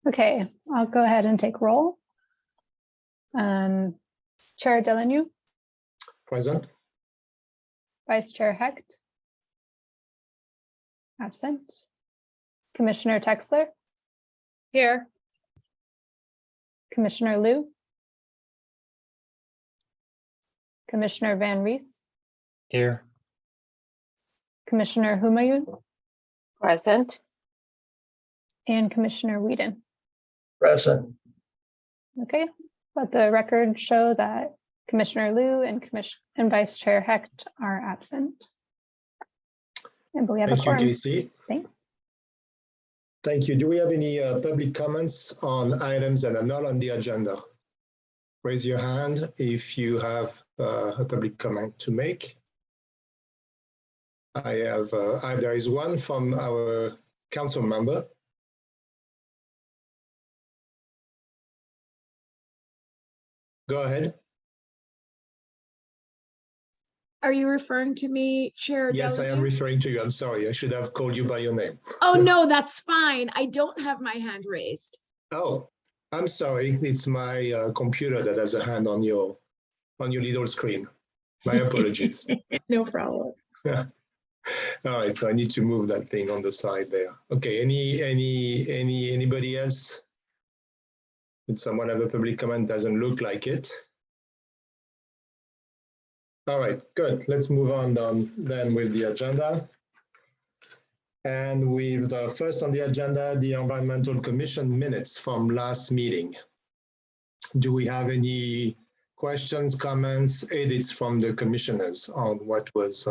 Okay, I'll go ahead and take roll. Chair Delanu, Present. Vice Chair Hecht. Absent. Commissioner Texler, Here. Commissioner Liu. Commissioner Van Rees, Here. Commissioner Humayun, Present. and Commissioner Whedon. Present. Okay, let the record show that Commissioner Liu and Vice Chair Hecht are absent. And we have a Thank you, quorum. Casey. Thanks. Thank you. Do we have any public comments on items that are not on the agenda? Raise your hand if you have a public comment to make. There is one from our council member. Go ahead. Are you referring to me, Chair? Yes, I am Delanu? referring to you. I'm sorry. I should have called you by your name. Oh, no, that's fine. I don't have my hand raised. Oh, I'm sorry. It's my computer that has a hand on your little screen. My apologies. No problem. All right, so I need to move that thing on the side there. Okay, anybody else? Did someone have a public comment? Doesn't look like it. All right, good. Let's move on then with the agenda. And with the first on the agenda, the Environmental Commission minutes from last meeting. Do we have any questions, comments, edits from the commissioners on what was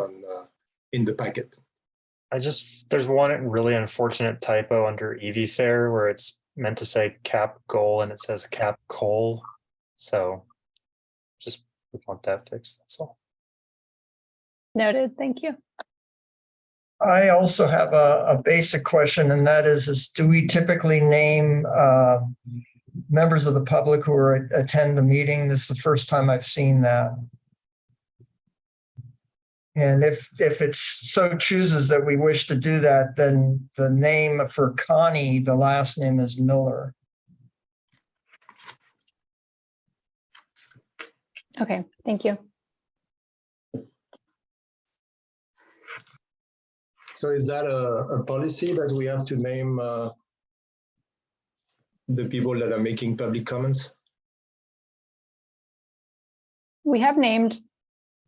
in the packet? There's one really unfortunate typo under EV Fair where it's meant to say cap goal and it says cap coal. So just want that fixed, that's all. Noted, thank you. I also have a basic question, and that is do we typically name members of the public who attend the meeting? This is the first time I've seen that. And if it's so chooses that we wish to do that, then the name for Connie, the last name is Miller. Okay, thank you. So is that a policy that we have to name the people that are making public comments? We have named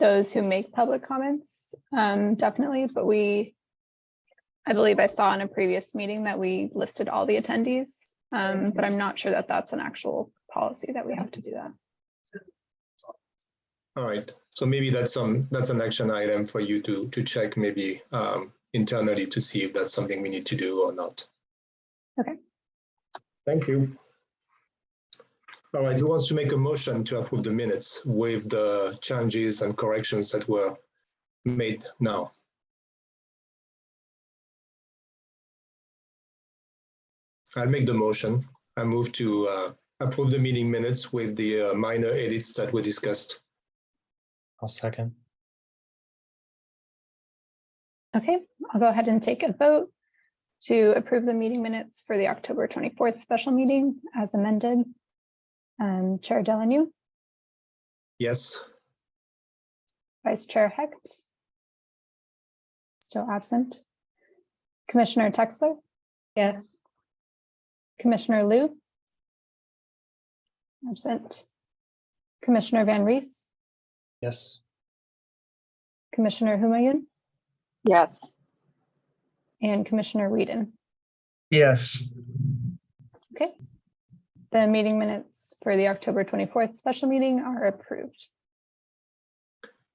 those who make public comments, definitely, but I believe I saw in a previous meeting that we listed all the attendees, but I'm not sure that that's an actual policy that we have to do that. All right, so maybe that's an action item for you to check maybe internally to see if that's something we need to do or not. Okay. Thank you. All right, who wants to make a motion to approve the minutes with the changes and corrections that were made now? I'll make the motion. I move to approve the meeting minutes with the minor edits that were discussed. I'll second. Okay, I'll go ahead and take a vote to approve the meeting minutes for the October 24th special meeting as amended. Chair Delanu, Yes. Vice Chair Hecht, still absent. Commissioner Texler, Yes. Commissioner Liu, absent. Commissioner Van Rees, Yes. Commissioner Humayun, Yes. and Commissioner Whedon. Yes. Okay. The meeting minutes for the October 24th special meeting are approved.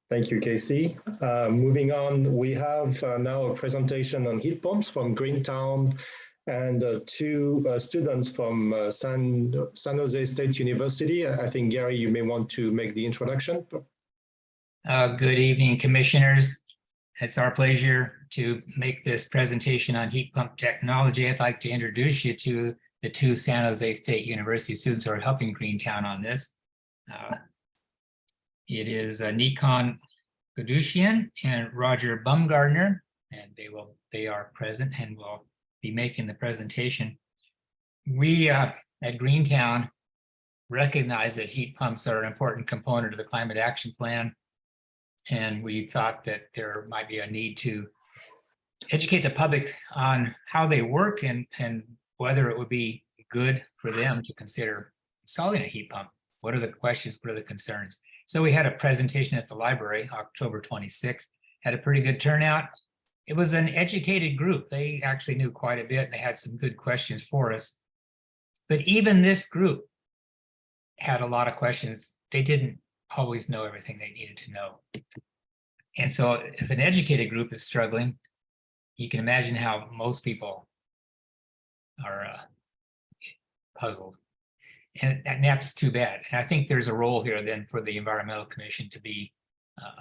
Thank you, Casey. Moving on, we have now a presentation on heat pumps from Greentown and two students from San Jose State University. I think, Gary, you may want to make the introduction. Good evening, commissioners. It's our pleasure to make this presentation on heat pump technology. I'd like to introduce you to the two San Jose State University students who are helping Greentown on this. It is Nikon Gadushian and Roger Bumgardner, and they are present and will be making the presentation. we at Greentown recognize that heat pumps are an important component of the climate action plan. And we thought that there might be a need to educate the public on how they work and whether it would be good for them to consider installing a heat pump. What are the questions? What are the concerns? So we had a presentation at the library, October 26th, had a pretty good turnout. It was an educated group. They actually knew quite a bit and they had some good questions for us. But even this group had a lot of questions. They didn't always know everything they needed to know. And so if an educated group is struggling, you can imagine how most people are puzzled. And that's too bad. And I think there's a role here then for the Environmental Commission to be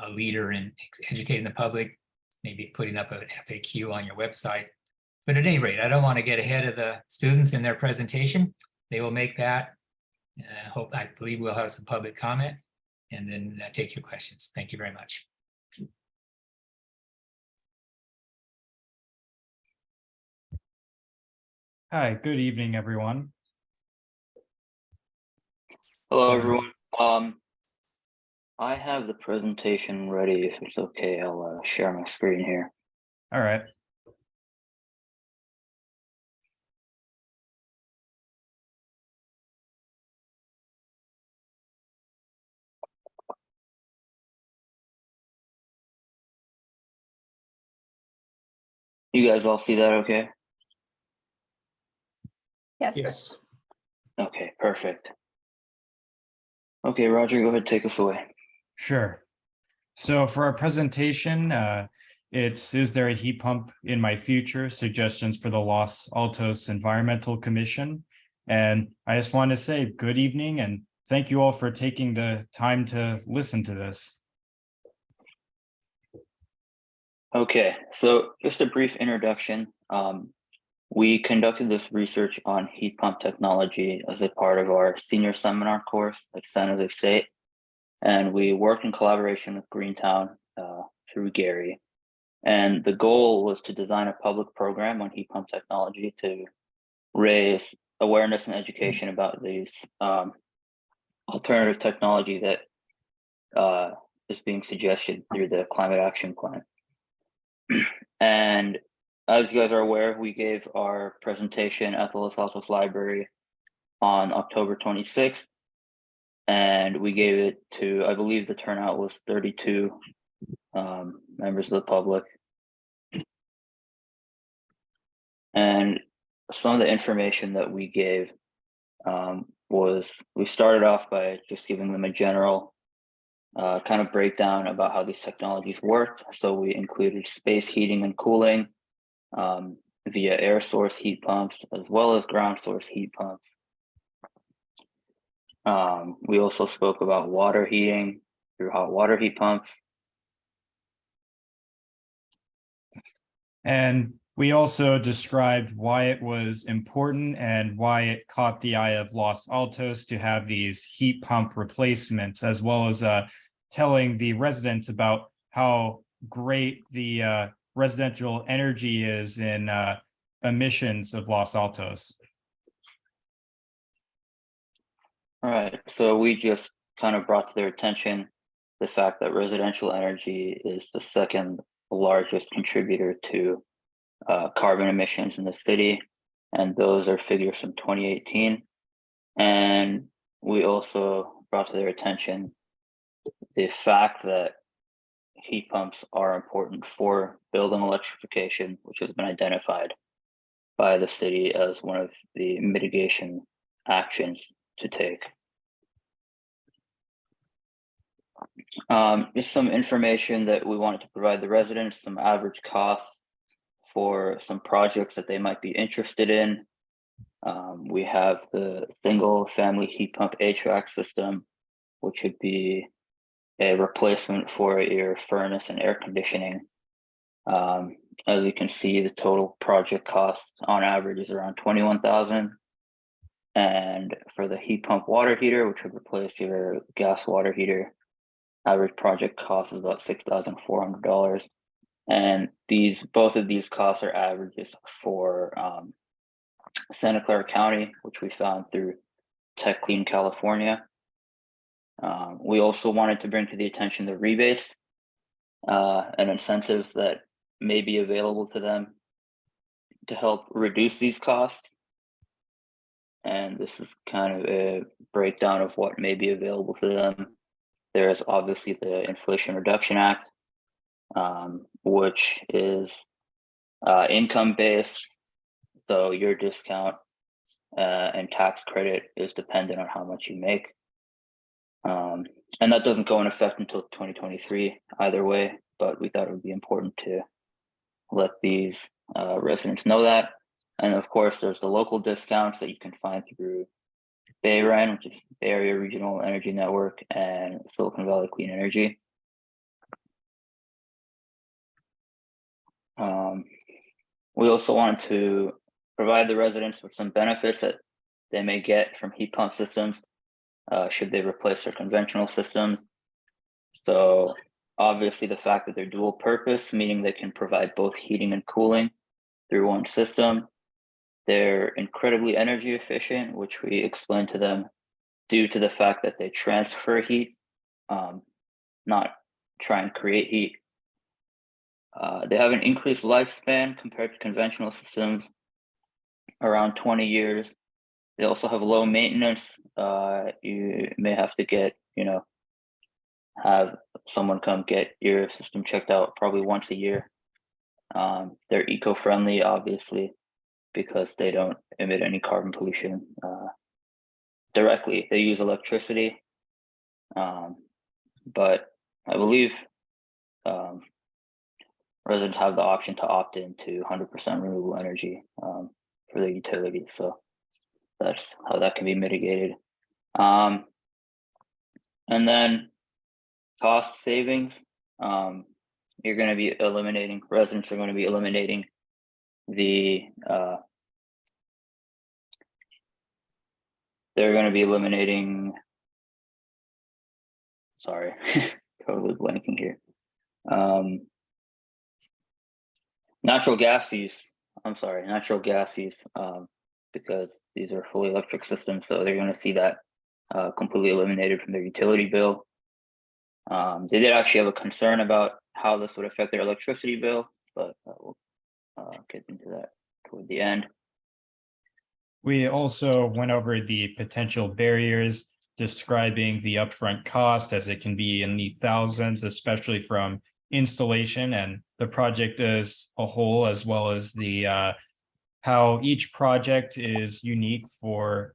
a leader in educating the public, maybe putting up an FAQ on your website. But at any rate, I don't want to get ahead of the students in their presentation. They will make that. I believe we'll have some public comment and then take your questions. Thank you very much. Hi, good evening, everyone. Hello, everyone. I have the presentation ready. If it's okay, I'll share my screen here. All right. You guys all see that okay? Yes. Yes. Okay, perfect. Okay, Roger, go ahead, take us away. Sure. So for our presentation, it's Is There a Heat Pump in My Future? Suggestions for the Los Altos Environmental Commission. And I just want to say good evening and thank you all for taking the time to listen to this. Okay, so just a brief introduction. We conducted this research on heat pump technology as a part of our senior seminar course at San Jose State. And we worked in collaboration with Greentown through Gary. And the goal was to design a public program on heat pump technology to raise awareness and education about these alternative technology that is being suggested through the climate action plan. And as you guys are aware, we gave our presentation at the Los Altos Library on October 26th. And we gave it to, I believe the turnout was 32 members of the public. And some of the information that we gave was, we started off by just giving them a general kind of breakdown about how these technologies work. So we included space heating and cooling via air source heat pumps, as well as ground source heat pumps. We also spoke about water heating through hot water heat pumps. And we also described why it was important and why it caught the eye of Los Altos to have these heat pump replacements, as well as telling the residents about how great the residential energy is in emissions of Los Altos. All right, so we just kind of brought to their attention the fact that residential energy is the second largest contributor to carbon emissions in the city, and those are figures from 2018. And we also brought to their attention the fact that heat pumps are important for building electrification, which has been identified by the city as one of the mitigation actions to take. Just some information that we wanted to provide the residents, some average costs for some projects that they might be interested in. We have the single family heat pump HVAC system, which would be a replacement for your furnace and air conditioning. As you can see, the total project cost on average is around $21,000. And for the heat pump water heater, which would replace your gas water heater, average project cost is about $6,400. And both of these costs are averages for Santa Clara County, which we found through Tech Clean California. We also wanted to bring to the attention the rebates and incentives that may be available to them to help reduce these costs. And this is kind of a breakdown of what may be available to them. There is obviously the Inflation Reduction Act, which is income-based. So your discount and tax credit is dependent on how much you make. And that doesn't go in effect until 2023 either way, but we thought it would be important to let these residents know that. And of course, there's the local discounts that you can find through BayREN, which is Bay Area Regional Energy Network, and Silicon Valley Clean Energy. We also wanted to provide the residents with some benefits that they may get from heat pump systems should they replace their conventional systems. So obviously the fact that they're dual purpose, meaning they can provide both heating and cooling through one system. They're incredibly energy efficient, which we explained to them due to the fact that they transfer heat, not try and create heat. They have an increased lifespan compared to conventional systems, around 20 years. They also have low maintenance. You may have to get, have someone come get your system checked out probably once a year. They're eco-friendly, obviously, because they don't emit any carbon pollution directly. They use electricity, but I believe residents have the option to opt into 100% renewable energy for their utilities. So that's how that can be mitigated. And then cost savings. You're going to be eliminating, residents are going to be eliminating the sorry, totally blanking here. Natural gas use, because these are fully electric systems, so they're going to see that completely eliminated from their utility bill. They did actually have a concern about how this would affect their electricity bill, but we'll get into that toward the end. We also went over the potential barriers, describing the upfront cost as it can be in the thousands, especially from installation and the project as a whole, as well as the how each project is unique for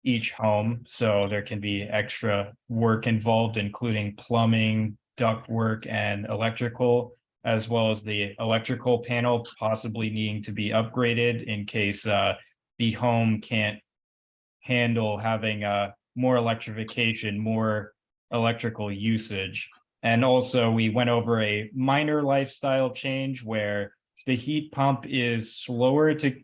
each home. So there can be extra work involved, including plumbing, ductwork, and electrical, as well as the electrical panel possibly needing to be upgraded in case the home can't handle having more electrification, more electrical usage. And also we went over a minor lifestyle change where the heat pump is slower to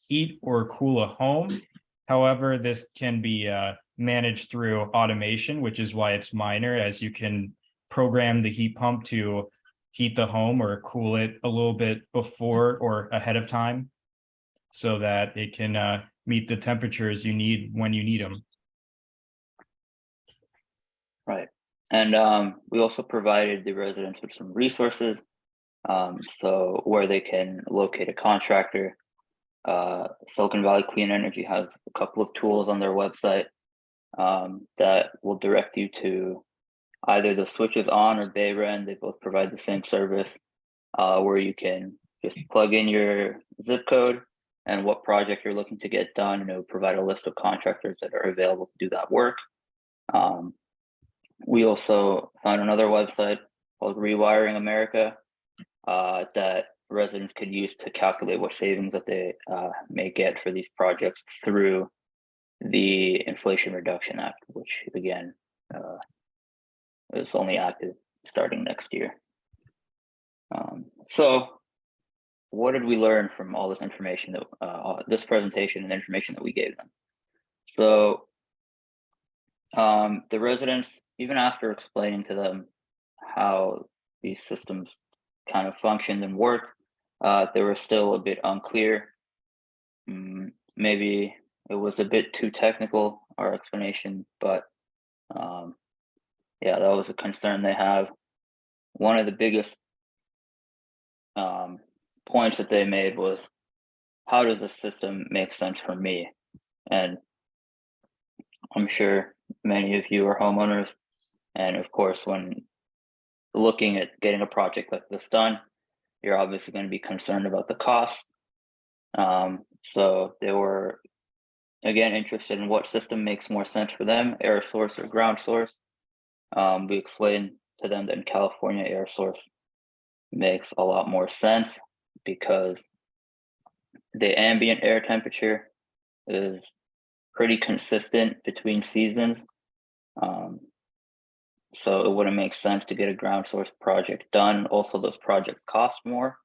heat or cool a home. However, this can be managed through automation, which is why it's minor, as you can program the heat pump to heat the home or cool it a little bit before or ahead of time, so that it can meet the temperatures you need when you need them. Right. And we also provided the residents with some resources, so where they can locate a contractor. Silicon Valley Clean Energy has a couple of tools on their website that will direct you to either the switches on or BayREN. They both provide the same service, where you can just plug in your zip code and what project you're looking to get done, and it will provide a list of contractors that are available to do that work. We also found another website called Rewiring America that residents could use to calculate what savings that they may get for these projects through the Inflation Reduction Act, which again is only active starting next year. So what did we learn from all this information, that this presentation and the information that we gave them? So the residents, even after explaining to them how these systems kind of functioned and work, they were still a bit unclear. maybe it was a bit too technical, our explanation, but yeah, that was a concern they have. One of the biggest points that they made was, how does the system make sense for me? And I'm sure many of you are homeowners, and of course, when looking at getting a project like this done, you're obviously going to be concerned about the cost. So they were, again, interested in what system makes more sense for them, air source or ground source. We explained to them that in California, air source makes a lot more sense because the ambient air temperature is pretty consistent between seasons. So it wouldn't make sense to get a ground source project done. Also, those projects cost more.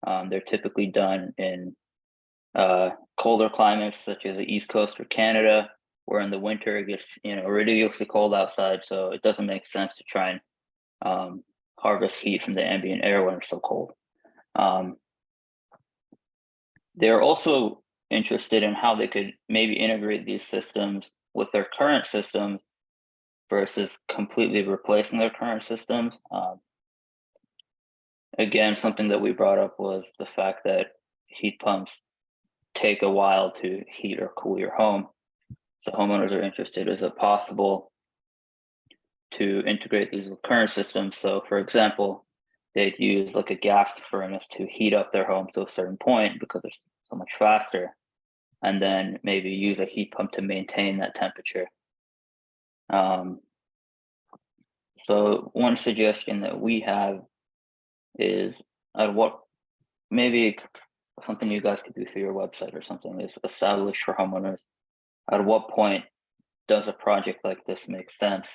They're typically done in colder climates such as the East Coast or Canada, where in the winter it gets ridiculously cold outside. So it doesn't make sense to try and harvest heat from the ambient air when it's so cold. They're also interested in how they could maybe integrate these systems with their current systems versus completely replacing their current systems. Again, something that we brought up was the fact that heat pumps take a while to heat or cool your home. So homeowners are interested, is it possible to integrate these with current systems? So for example, they'd use like a gas furnace to heat up their home to a certain point because it's so much faster, and then maybe use a heat pump to maintain that temperature. So one suggestion that we have is maybe something you guys could do for your website or something is establish for homeowners, at what point does a project like this make sense?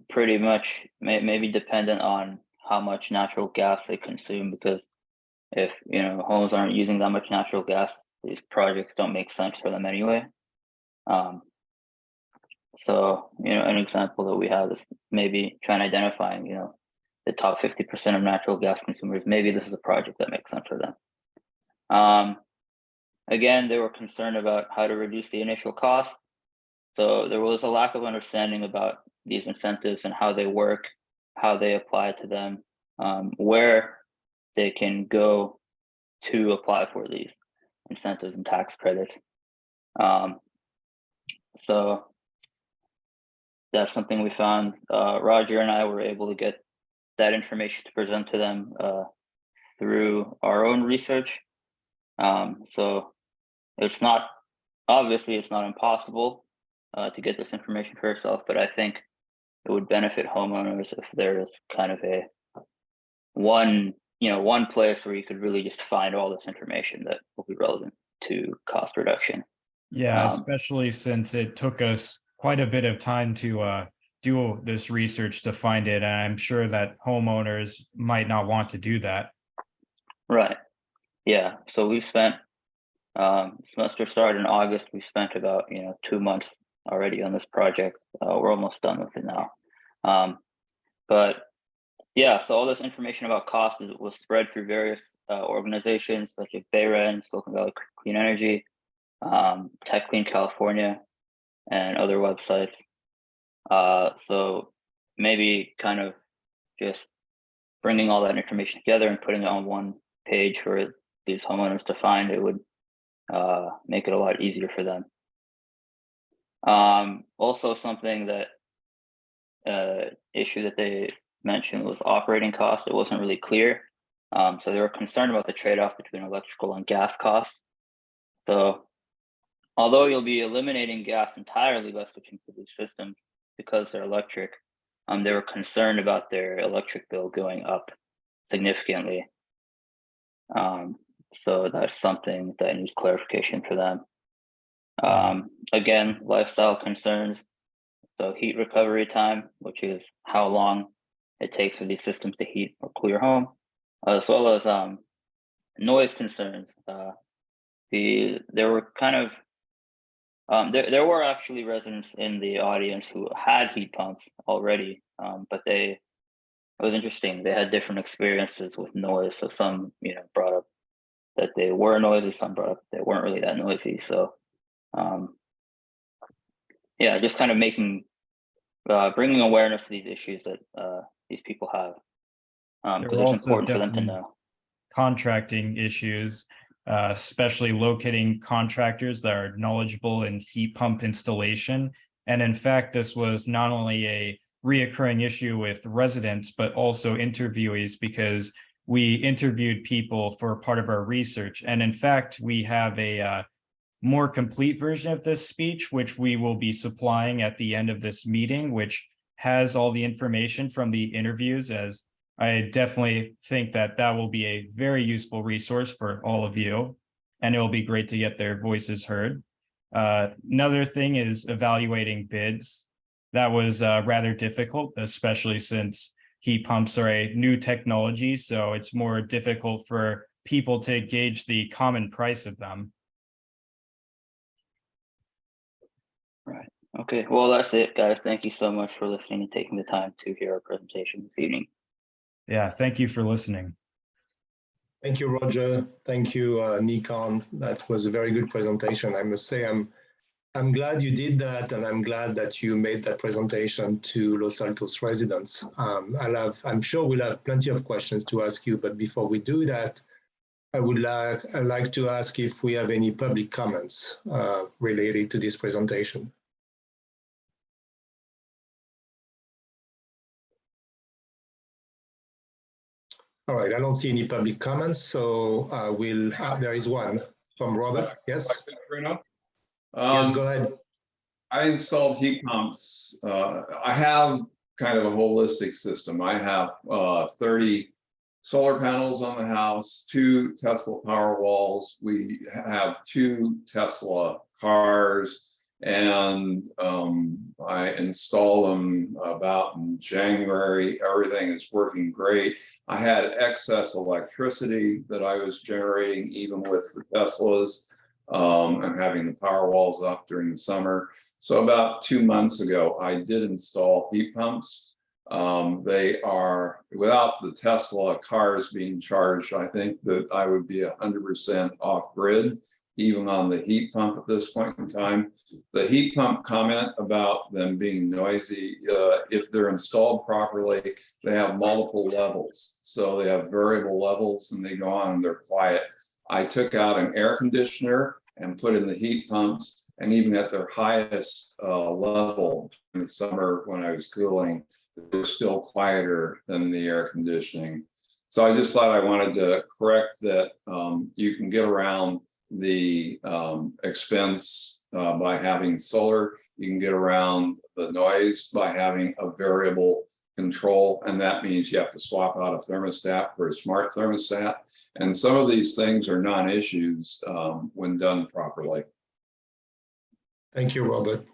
Pretty much maybe dependent on how much natural gas they consume, because if homes aren't using that much natural gas, these projects don't make sense for them anyway. So an example that we have is maybe trying to identify the top 50% of natural gas consumers. Maybe this is a project that makes sense for them. Again, they were concerned about how to reduce the initial cost. So there was a lack of understanding about these incentives and how they work, how they apply to them, where they can go to apply for these incentives and tax credits. So that's something we found. Roger and I were able to get that information to present to them through our own research. So it's not impossible to get this information for yourself, but I think it would benefit homeowners if there's kind of one place where you could really just find all this information that will be relevant to cost reduction. Yeah, especially since it took us quite a bit of time to do this research to find it. And I'm sure that homeowners might not want to do that. Right. Yeah. So we've spent semester started in August. We spent about 2 months already on this project. We're almost done with it now. But yeah, so all this information about cost was spread through various organizations such as BayREN, Silicon Valley Clean Energy, Tech Clean California, and other websites. So maybe kind of just bringing all that information together and putting it on one page for these homeowners to find, it would make it a lot easier for them. Also, something that issue that they mentioned was operating costs. It wasn't really clear. So they were concerned about the trade-off between electrical and gas costs. So although you'll be eliminating gas entirely by switching to these systems because they're electric, they were concerned about their electric bill going up significantly. So that's something that needs clarification for them. Again, lifestyle concerns. So heat recovery time, which is how long it takes for these systems to heat or cool your home, as well as noise concerns. There were kind of there were actually residents in the audience who had heat pumps already, but it was interesting. They had different experiences with noise. So some brought up that they were noisy, some brought up that they weren't really that noisy. So yeah, just kind of bringing awareness to these issues that these people have, There because were it's also important for them to definitely know. contracting issues, especially locating contractors that are knowledgeable in heat pump installation. And in fact, this was not only a reoccurring issue with residents, but also interviewees, because we interviewed people for part of our research. And in fact, we have a more complete version of this speech, which we will be supplying at the end of this meeting, which has all the information from the interviews, as I definitely think that that will be a very useful resource for all of you, and it will be great to get their voices heard. Another thing is evaluating bids. That was rather difficult, especially since heat pumps are a new technology, so it's more difficult for people to gauge the common price of them. Right. Okay. Well, that's it, guys. Thank you so much for listening and taking the time to hear our presentation this evening. Yeah, thank you for listening. Thank you, Roger. Thank you, Nikon. That was a very good presentation. I must say, I'm glad you did that, and I'm glad that you made that presentation to Los Altos residents. I'm sure we'll have plenty of questions to ask you, but before we do that, I'd like to ask if we have any public comments related to this presentation. All right, I don't see any public comments, so there is one from Robert. Yes? Yes, go ahead. I installed heat pumps. I have kind of a holistic system. I have 30 solar panels on the house, 2 Tesla Powerwalls. We have 2 Tesla cars, and I installed them about in January. Everything is working great. I had excess electricity that I was generating even with the Teslas. and having the Powerwalls up during the summer. So about 2 months ago, I did install heat pumps. They are, without the Tesla cars being charged, I think that I would be 100% off grid, even on the heat pump at this point in time. The heat pump comment about them being noisy, if they're installed properly, they have multiple levels. So they have variable levels and they go on and they're quiet. I took out an air conditioner and put in the heat pumps, and even at their highest level in the summer when I was cooling, they were still quieter than the air conditioning. So I just thought I wanted to correct that. You can get around the expense by having solar. You can get around the noise by having a variable control, and that means you have to swap out a thermostat for a smart thermostat. And some of these things are non-issues when done properly. Thank you, Robert.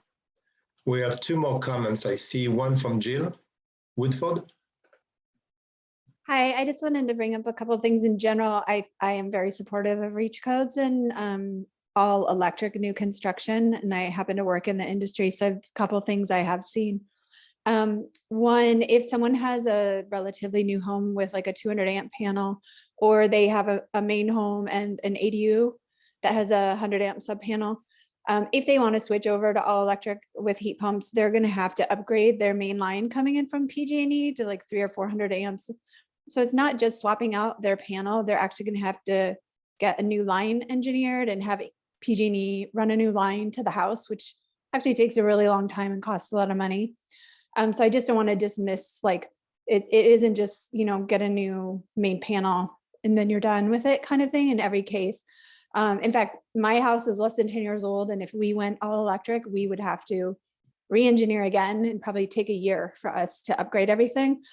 We have 2 more comments. I see one from Jill Woodford. Hi, I just wanted to bring up a couple of things in general. I am very supportive of REACH codes and all electric new construction, and I happen to work in the industry, so a couple of things I have seen. One, if someone has a relatively new home with like a 200 amp panel, or they have a main home and an ADU that has a 100 amp sub panel, if they want to switch over to all electric with heat pumps, they're going to have to upgrade their main line coming in from PG&E to like 300 or 400 amps. So it's not just swapping out their panel, they're actually going to have to get a new line engineered and have PG&E run a new line to the house, which actually takes a really long time and costs a lot of money. So I just don't want to dismiss, like, it isn't just, you know, get a new main panel and then you're done with it kind of thing in every case. In fact, my house is less than 10 years old, and if we went all electric, we would have to re-engineer again and probably take a year for us to upgrade everything.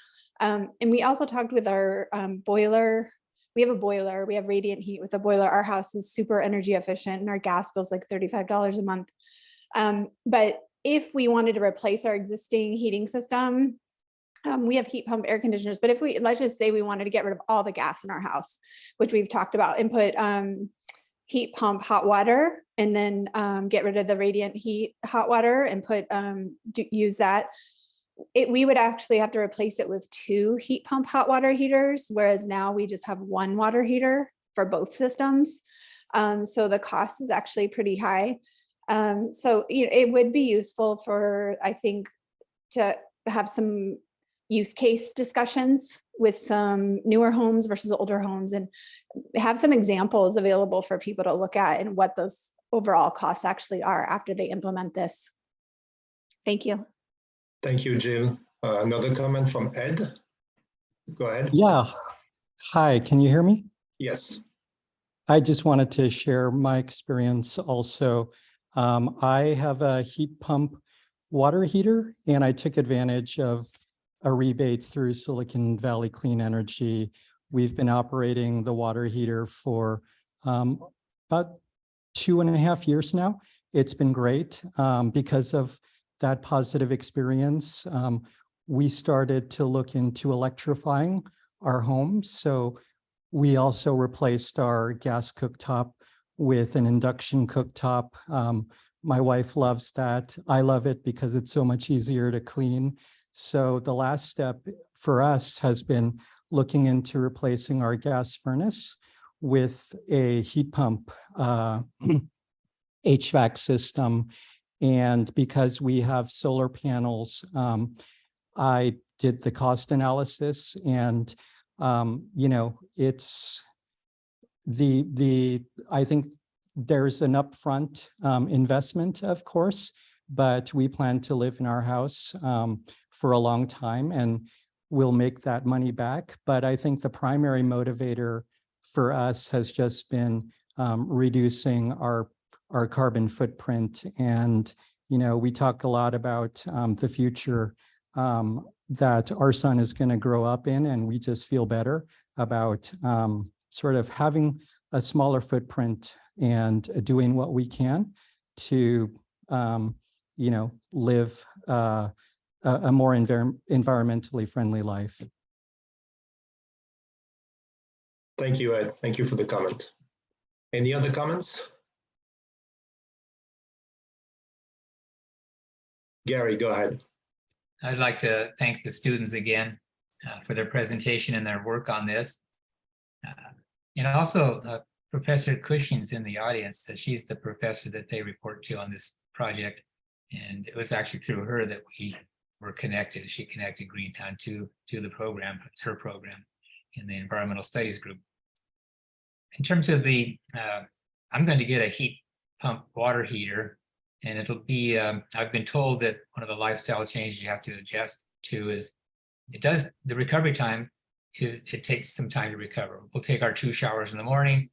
And we also talked with our boiler. We have a boiler, we have radiant heat with a boiler. Our house is super energy efficient and our gas goes like $35 a month. But if we wanted to replace our existing heating system, we have heat pump air conditioners, but if we, let's just say we wanted to get rid of all the gas in our house, which we've talked about, and put heat pump hot water, and then get rid of the radiant heat hot water and put use that, we would actually have to replace it with 2 heat pump hot water heaters, whereas now we just have 1 water heater for both systems. So the cost is actually pretty high. So it would be useful for, I think, to have some use case discussions with some newer homes versus older homes, and have some examples available for people to look at and what those overall costs actually are after they implement this. Thank you. Thank you, Jill. Another comment from Ed. Go ahead. Yeah. Hi, can you hear me? Yes. I just wanted to share my experience also. I have a heat pump water heater, and I took advantage of a rebate through Silicon Valley Clean Energy. We've been operating the water heater for about 2.5 years now. It's been great. Because of that positive experience, we started to look into electrifying our home. So we also replaced our gas cooktop with an induction cooktop. My wife loves that. I love it because it's so much easier to clean. So the last step for us has been looking into replacing our gas furnace with a heat pump HVAC system. And because we have solar panels, I did the cost analysis, and it's I think there's an upfront investment, of course, but we plan to live in our house for a long time, and we'll make that money back. But I think the primary motivator for us has just been reducing our carbon footprint. And, we talk a lot about the future that our son is going to grow up in, and we just feel better about sort of having a smaller footprint and doing what we can to, live a more environmentally friendly life. Thank you, Ed. Thank you for the comment. Any other comments? Gary, go ahead. I'd like to thank the students again for their presentation and their work on this. And also Professor Cushing's in the audience. She's the professor that they report to on this project. And it was actually through her that we were connected. She connected Greentown to the program. It's her program in the environmental studies group. In terms of I'm going to get a heat pump water heater, and it'll be, I've been told that one of the lifestyle changes you have to adjust to is the recovery time it takes some time to recover. We'll take our 2 showers in the morning,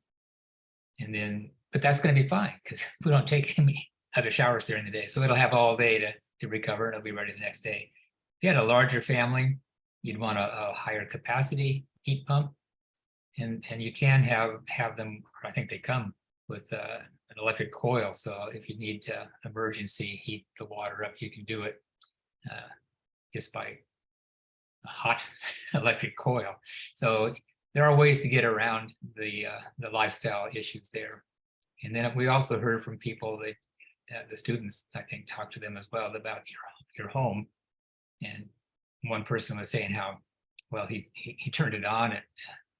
but that's going to be fine because we don't take any other showers during the day. So it'll have all day to recover, and it'll be ready the next day. If you had a larger family, you'd want a higher capacity heat pump, and you can have them, I think they come with an electric coil. So if you need to emergency heat the water up, you can do it just by a hot electric coil. So there are ways to get around the lifestyle issues there. And then we also heard from people that the students, I think, talked to them as well about your home. And one person was saying how, well, he turned it on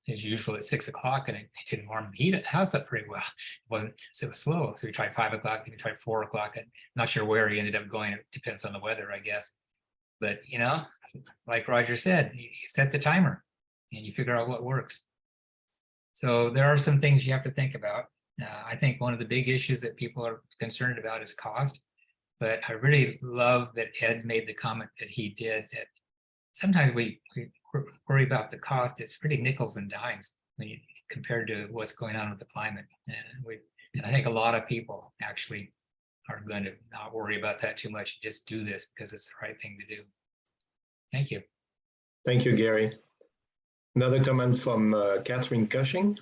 as usual at 6 o'clock, and it didn't warm the house up very well. It was slow. So we tried 5 o'clock, and we tried 4 o'clock. I'm not sure where he ended up going. It depends on the weather, I guess. But, like Roger said, you set the timer and you figure out what works. So there are some things you have to think about. I think one of the big issues that people are concerned about is cost. But I really love that Ed made the comment that he did, that sometimes we worry about the cost. It's really nickels and dimes when you compared to what's going on with the climate. And I think a lot of people actually are going to not worry about that too much. Just do this because it's the right thing to do. Thank you. Thank you, Gary. Another comment from Catherine Cushing,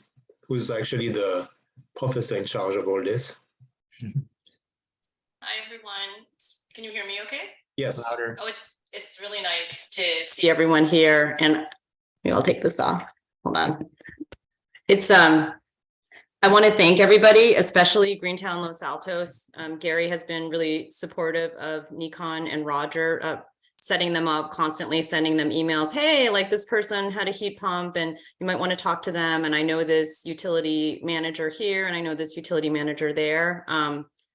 who's actually the professor in charge of all this. Hi, everyone. Can you hear me okay? Yes. Louder. Oh, it's really nice to see everyone here. And maybe I'll take this off. Hold on. I want to thank everybody, especially Greentown Los Altos. Gary has been really supportive of Nikon and Roger setting them up, constantly sending them emails. Hey, like this person had a heat pump and you might want to talk to them. And I know this utility manager here and I know this utility manager there.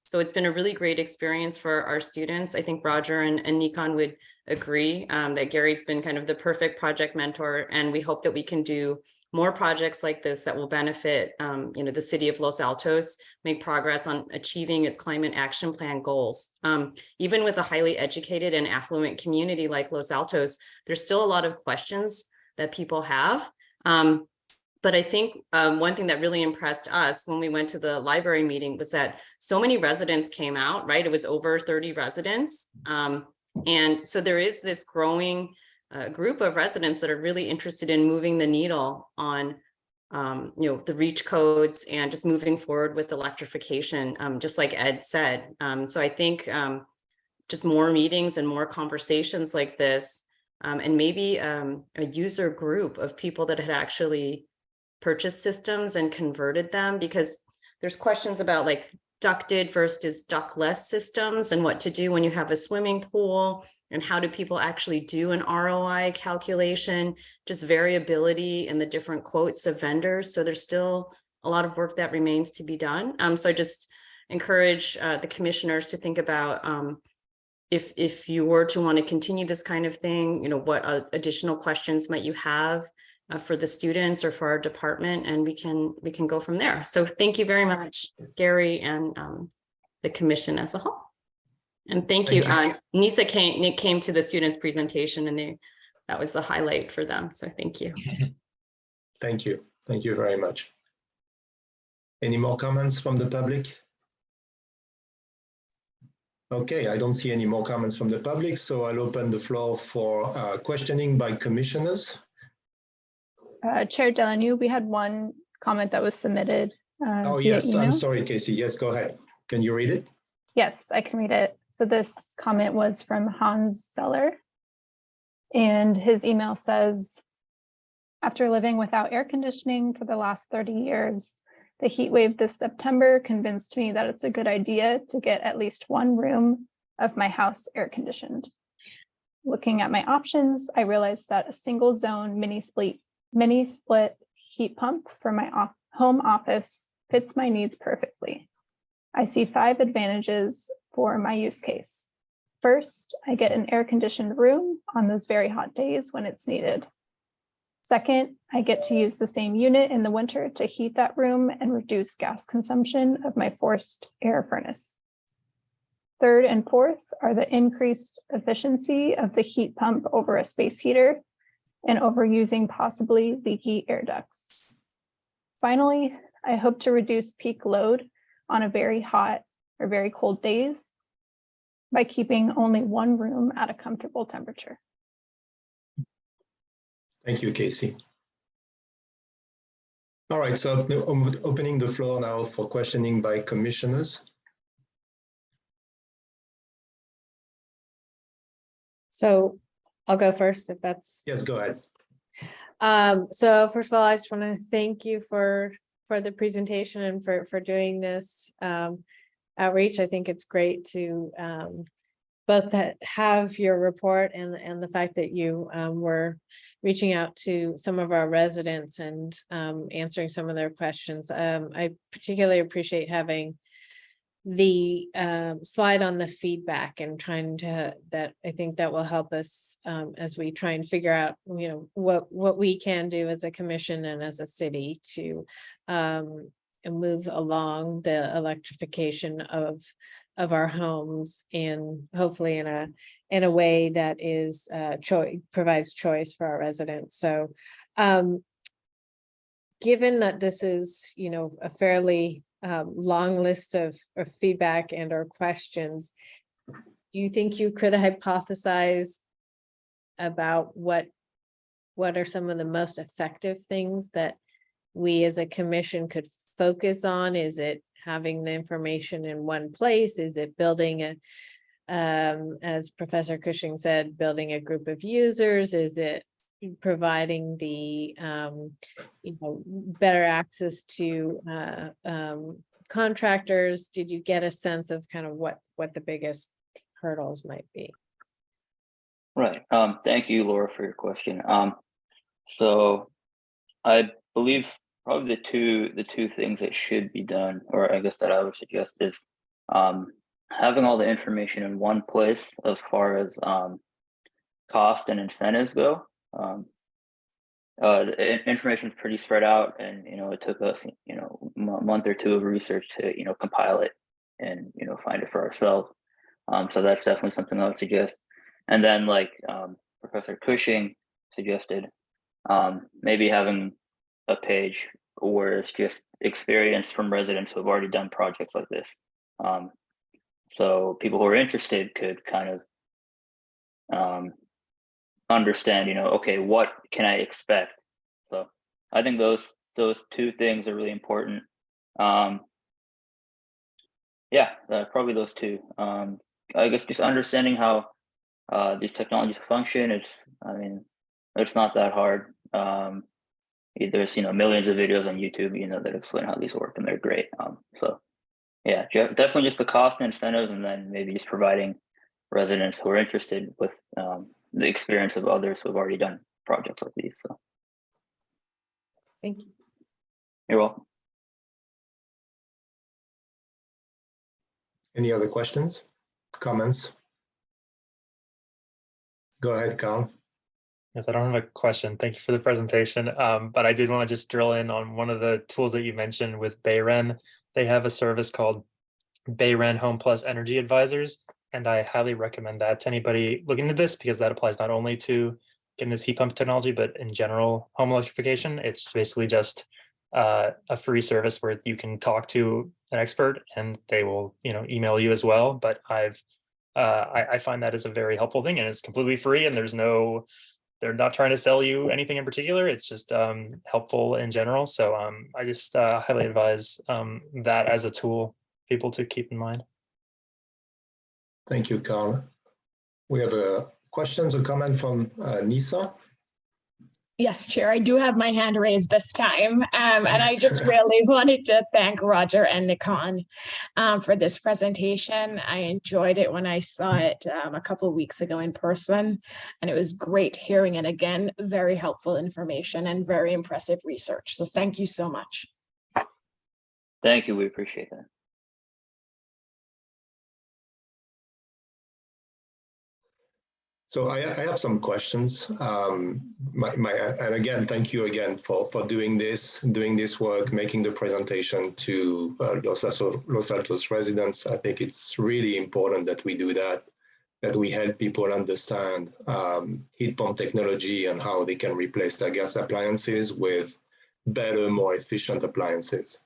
So it's been a really great experience for our students. I think Roger and Nikon would agree that Gary's been kind of the perfect project mentor. And we hope that we can do more projects like this that will benefit the city of Los Altos, make progress on achieving its climate action plan goals. Even with a highly educated and affluent community like Los Altos, there's still a lot of questions that people have. But I think one thing that really impressed us when we went to the library meeting was that so many residents came out, right? It was over 30 residents. And so there is this growing group of residents that are really interested in moving the needle on the REACH codes and just moving forward with electrification, just like Ed said. So I think just more meetings and more conversations like this, and maybe a user group of people that had actually purchased systems and converted them, because there's questions about like ducted versus ductless systems and what to do when you have a swimming pool. And how do people actually do an ROI calculation, just variability in the different quotes of vendors. So there's still a lot of work that remains to be done. So I just encourage the commissioners to think about if you were to want to continue this kind of thing, what additional questions might you have for the students or for our department, and we can go from there. So thank you very much, Gary, and the commission as a whole. And thank you. Nisa came to the students' presentation, and that was a highlight for them. So thank you. Thank you. Thank you very much. Any more comments from the public? Okay, I don't see any more comments from the public, so I'll open the floor for questioning by commissioners. Chair Delanu, we had one comment that was submitted. Oh, via yes, email. I'm sorry, Casey. Yes, go ahead. Can you read it? Yes, I can read it. So this comment was from Hans Zeller, and his email says, after living without air conditioning for the last 30 years, the heat wave this September convinced me that it's a good idea to get at least one room of my house air conditioned. Looking at my options, I realized that a single zone mini split heat pump for my home office fits my needs perfectly. I see 5 advantages for my use case. First, I get an air-conditioned room on those very hot days when it's needed. Second, I get to use the same unit in the winter to heat that room and reduce gas consumption of my forced air furnace. Third and fourth are the increased efficiency of the heat pump over a space heater and over using possibly leaky air ducts. Finally, I hope to reduce peak load on a very hot or very cold days by keeping only one room at a comfortable temperature. Thank you, Casey. All right, so opening the floor now for questioning by commissioners. So I'll go first if that's. Yes, go ahead. So first of all, I just want to thank you for the presentation and for doing this outreach. I think it's great to both have your report and the fact that you were reaching out to some of our residents and answering some of their questions. I particularly appreciate having the slide on the feedback and trying to that. I think that will help us as we try and figure out, what we can do as a commission and as a city to move along the electrification of our homes, and hopefully in a way that is provides choice for our residents. So given that this is a fairly long list of feedback and or questions, do you think you could hypothesize about what are some of the most effective things that we as a commission could focus on? Is it having the information in one place? Is it building as Professor Cushing said, building a group of users? Is it providing the better access to contractors? Did you get a sense of kind of what the biggest hurdles might be? Right. Thank you, Laura, for your question. So I believe probably the two things that should be done, or I guess that I would suggest, is having all the information in one place as far as cost and incentives go. The information is pretty spread out, and it took us a month or two of research to compile it and find it for ourselves. So that's definitely something I would suggest. And then, like Professor Cushing suggested, maybe having a page where it's just experience from residents who have already done projects like this. So people who are interested could kind of understand, okay, what can I expect? So I think those two things are really important. Yeah, probably those two. I guess just understanding how these technologies function. It's not that hard. There's millions of videos on YouTube that explain how these work, and they're great. So yeah, definitely just the cost and incentives, and then maybe just providing residents who are interested with the experience of others who have already done projects like these. So Thank you. you're welcome. Any other questions, comments? Go ahead, Carl. Yes, I don't have a question. Thank you for the presentation. But I did want to just drill in on one of the tools that you mentioned with BayRen. They have a service called BayRen Home Plus Energy Advisors, and I highly recommend that to anybody looking at this, because that applies not only to getting this heat pump technology, but in general home electrification. It's basically just a free service where you can talk to an expert, and they will email you as well. But I find that is a very helpful thing, and it's completely free, and they're not trying to sell you anything in particular. It's just helpful in general. So I just highly advise that as a tool people to keep in mind. Thank you, Carl. We have a questions or comment from Nisa. Yes, Chair, I do have my hand raised this time. And I just really wanted to thank Roger and Nikon for this presentation. I enjoyed it when I saw it a couple of weeks ago in person, and it was great hearing it again. Very helpful information and very impressive research. So thank you so much. Thank you. We appreciate that. So I have some questions. And again, thank you again for doing this work, making the presentation to Los Altos residents. I think it's really important that we do that we help people understand heat pump technology and how they can replace their gas appliances with better, more efficient appliances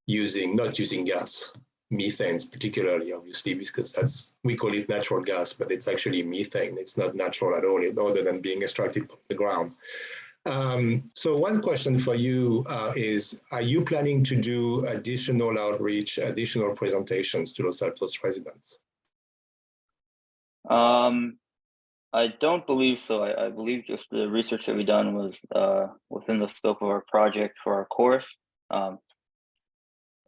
not using gas. Methanes particularly, obviously, because we call it natural gas, but it's actually methane. It's not natural at all, other than being extracted from the ground. So one question for you is, are you planning to do additional outreach, additional presentations to Los Altos residents? I don't believe so. I believe just the research that we done was within the scope of our project for our course.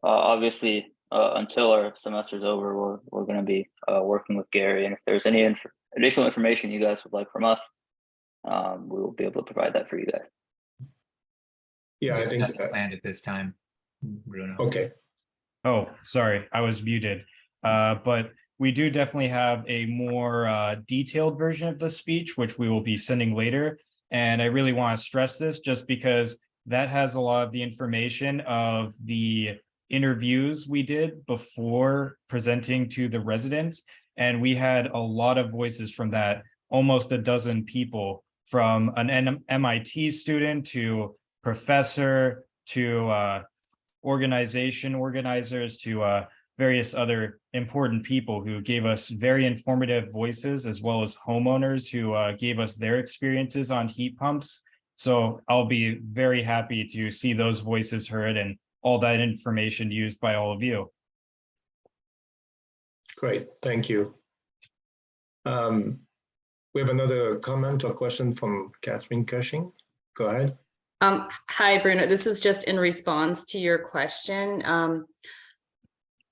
Obviously, until our semester's over, we're going to be working with Gary, and if there's any additional information you guys would like from us, we will be able to provide that for you guys. Yeah, I think so. Planned at this time, Bruno. Okay. Oh, sorry, I was muted. But we do definitely have a more detailed version of the speech, which we will be sending later. And I really want to stress this just because that has a lot of the information of the interviews we did before presenting to the residents. And we had a lot of voices from that, almost a dozen people, from an MIT student to professor to organizers to various other important people who gave us very informative voices, as well as homeowners who gave us their experiences on heat pumps. So I'll be very happy to see those voices heard and all that information used by all of you. Great, thank you. We have another comment or question from Catherine Cushing. Go ahead. Hi, Bruno. This is just in response to your question.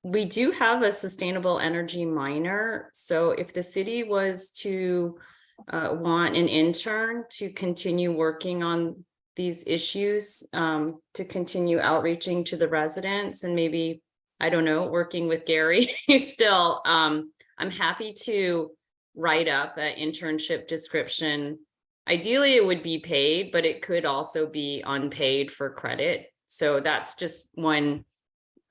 We do have a sustainable energy miner. So if the city was to want an intern to continue working on these issues, to continue outreaching to the residents and maybe, I don't know, working with Gary still. I'm happy to write up an internship description. Ideally, it would be paid, but it could also be unpaid for credit. So that's just one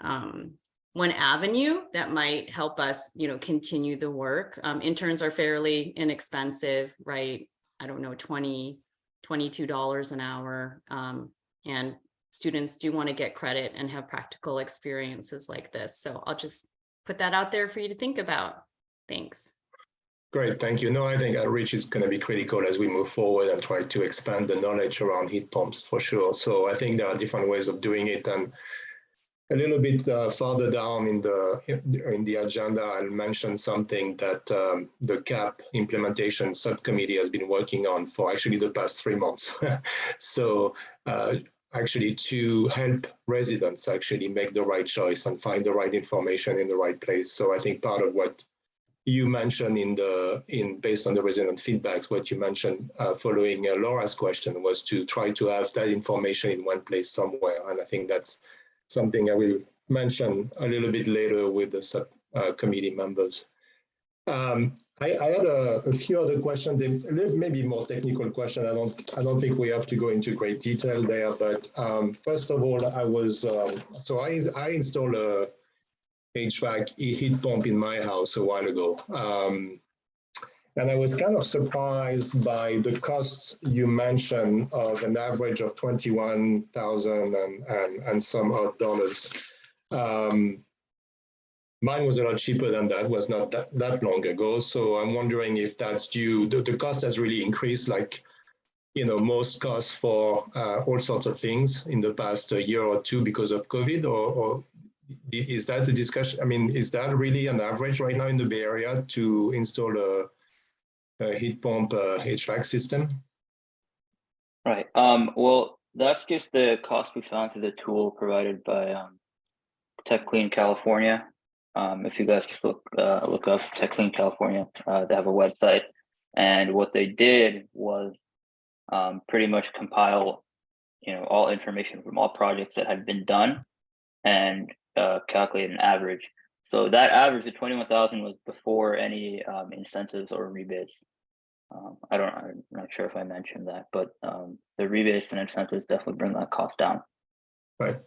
avenue that might help us, continue the work. Interns are fairly inexpensive, right? I don't know, $22 an hour. And students do want to get credit and have practical experiences like this. So I'll just put that out there for you to think about. Thanks. Great, thank you. No, I think outreach is going to be critical as we move forward and try to expand the knowledge around heat pumps for sure. So I think there are different ways of doing it. And a little bit further down in the agenda, I'll mention something that the CAP implementation subcommittee has been working on for actually the past 3 months. So actually to help residents actually make the right choice and find the right information in the right place. So I think part of what you mentioned based on the resident feedbacks, what you mentioned following Laura's question was to try to have that information in one place somewhere. And I think that's something I will mention a little bit later with the subcommittee members. I had a few other questions, maybe more technical question. I don't think we have to go into great detail there, but first of all, I installed a HVAC heat pump in my house a while ago. And I was kind of surprised by the costs you mentioned of an average of $21,000 and some odd dollars. Mine was a lot cheaper than that, was not that long ago. So I'm wondering if that's due, the cost has really increased, like, most costs for all sorts of things in the past year or two because of COVID, or is that the discussion? I mean, is that really an average right now in the Bay Area to install a heat pump HVAC system? Right. Well, that's just the cost we found through the tool provided by Tech Clean California. If you guys just look up Tech Clean California, they have a website, and what they did was pretty much compile, all information from all projects that had been done and calculate an average. So that average of 21,000 was before any incentives or rebates. I'm not sure if I mentioned that, but the rebates and incentives definitely bring that cost down. Right.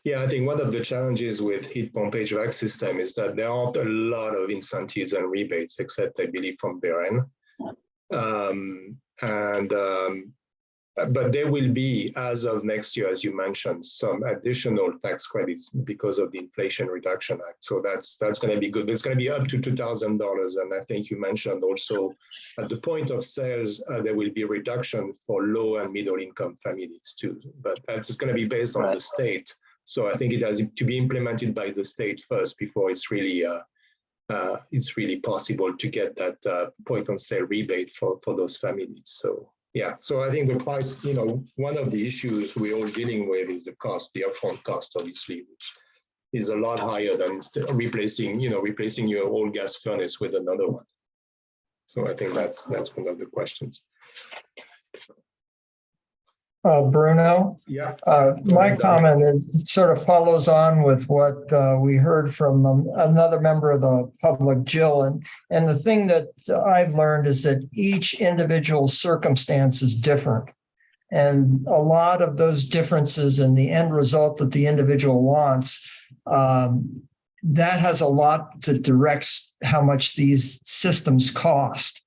Yeah, I think one of the challenges with heat pump HVAC system is that there aren't a lot of incentives and rebates, except I believe from BRN. But there will be, as of next year, as you mentioned, some additional tax credits because of the Inflation Reduction Act. So that's going to be good. It's going to be up to $2,000. And I think you mentioned also at the point of sales, there will be a reduction for low and middle income families too. But that's going to be based on the state. So I think it has to be implemented by the state first before it's really possible to get that point on sale rebate for those families. So. Yeah, so I think the price, one of the issues we're all dealing with is the cost, the upfront cost, obviously, which is a lot higher than replacing your old gas furnace with another one. So I think that's one of the questions. Bruno? Yeah. My comment is sort of follows on with what we heard from another member of the public, Jill. And the thing that I've learned is that each individual circumstance is different. And a lot of those differences in the end result that the individual wants, that has a lot that directs how much these systems cost.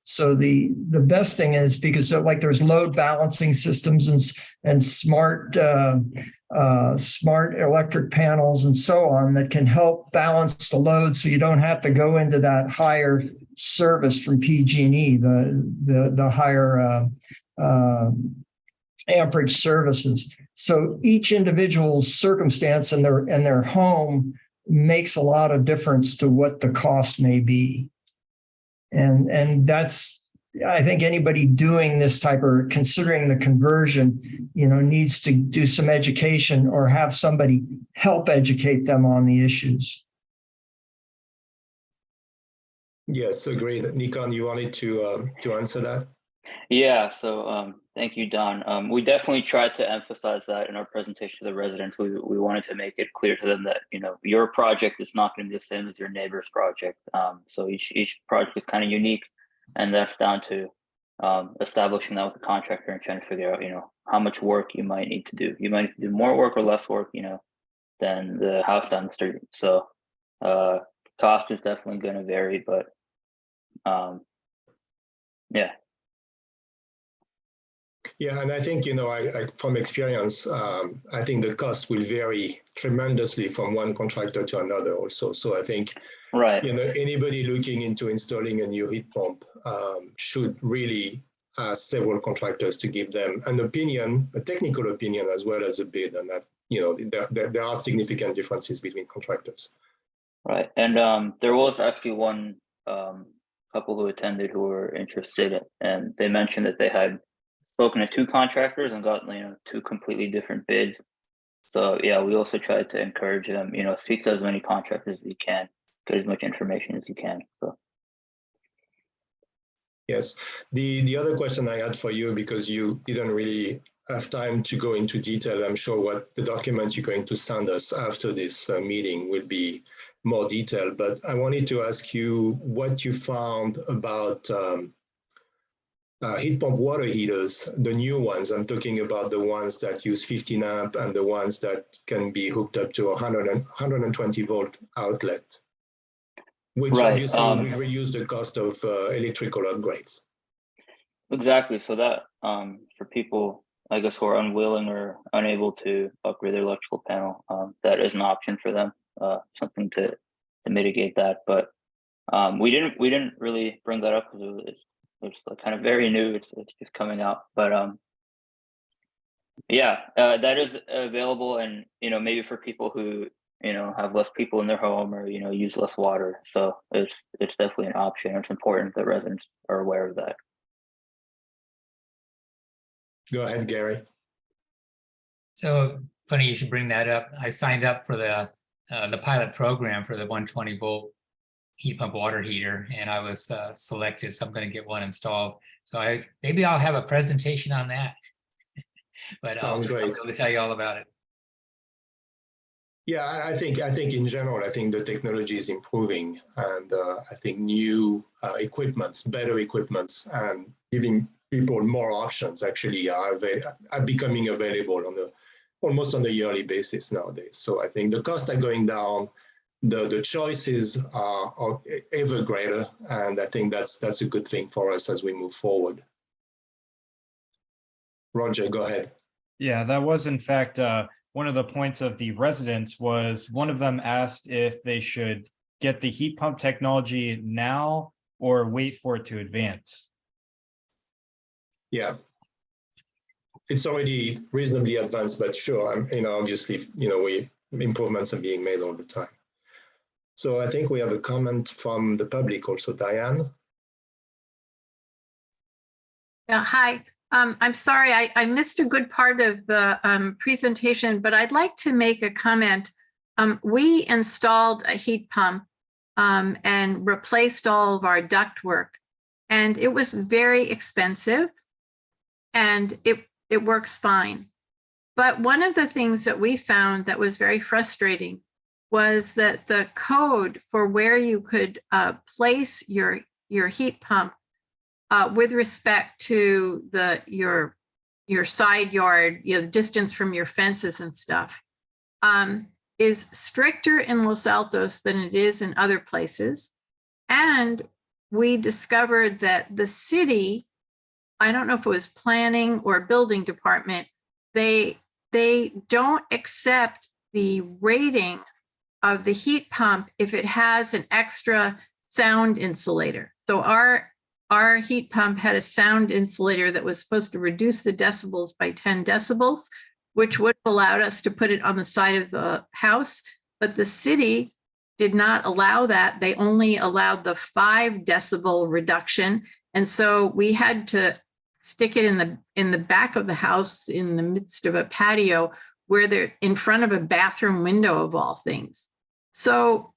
So the best thing is, because there's load balancing systems and smart electric panels and so on that can help balance the load, so you don't have to go into that higher service from PG&E, the higher amperage services. So each individual's circumstance and their home makes a lot of difference to what the cost may be. And that's, I think anybody doing this type of considering the conversion, needs to do some education or have somebody help educate them on the issues. Yes, agreed. Nikon, you wanted to answer that? Yeah, so thank you, Don. We definitely tried to emphasize that in our presentation to the residents. We wanted to make it clear to them that, you know, your project is not going to be the same as your neighbor's project. So each project is kind of unique, and that's down to establishing that with the contractor and trying to figure out, you know, how much work you might need to do. You might need to do more work or less work, you know, than the house down the street. So cost is definitely going to vary, but yeah. Yeah, and I think, you know, I from experience, I think the cost will vary tremendously from one contractor to another also. So I think, Right. you know, anybody looking into installing a new heat pump should really ask several contractors to give them an opinion, a technical opinion, as well as a bid. And that, you know, there are significant differences between contractors. Right. And there was actually one couple who attended who were interested, and they mentioned that they had spoken to 2 contractors and got, you know, 2 completely different bids. So yeah, we also tried to encourage them, you know, speak to as many contractors as you can, get as much information as you can. So Yes. The other question I had for you, because you didn't really have time to go into detail, I'm sure what the document you're going to send us after this meeting will be more detailed, but I wanted to ask you what you found about heat pump water heaters, the new ones. I'm talking about the ones that use 15 amp and the ones that can be hooked up to 120 volt outlet, which right. obviously will reduce the cost of electrical upgrades. Exactly. So that for people, I guess, who are unwilling or unable to upgrade their electrical panel, that is an option for them, something to mitigate that. But we didn't really bring that up because it's like kind of very new. It's just coming out, but yeah, that is available, and you know, maybe for people who, you know, have less people in their home or, you know, use less water. So it's definitely an option. It's important that residents are aware of that. Go ahead, Gary. So funny you should bring that up. I signed up for the pilot program for the 120 volt heat pump water heater, and I was selected, so I'm going to get one installed. So maybe I'll have a presentation on that. But I'll be able to tell you all about it. Yeah, I think in general, I think the technology is improving, and I think new equipments, better equipments, and giving people more options actually are becoming available almost on a yearly basis nowadays. So I think the costs are going down, the choices are ever greater, and I think that's a good thing for us as we move forward. Roger, go ahead. Yeah, that was in fact one of the points of the residents. Was one of them asked if they should get the heat pump technology now or wait for it to advance? Yeah, it's already reasonably advanced, but sure, you know, obviously, you know, improvements are being made all the time. So I think we have a comment from the public also. Diane? Yeah, hi. I'm sorry, I missed a good part of the presentation, but I'd like to make a comment. We installed a heat pump and replaced all of our ductwork, and it was very expensive, and it works fine. But one of the things that we found that was very frustrating was that the code for where you could place your heat pump with respect to your side yard, you know, distance from your fences and stuff, is stricter in Los Altos than it is in other places. And we discovered that the city, I don't know if it was planning or building department, they don't accept the rating of the heat pump if it has an extra sound insulator. So our heat pump had a sound insulator that was supposed to reduce the decibels by 10 decibels, which would have allowed us to put it on the side of the house. But the city did not allow that. They only allowed the 5 decibel reduction. And so we had to stick it in the back of the house in the midst of a patio where they're in front of a bathroom window of all things. So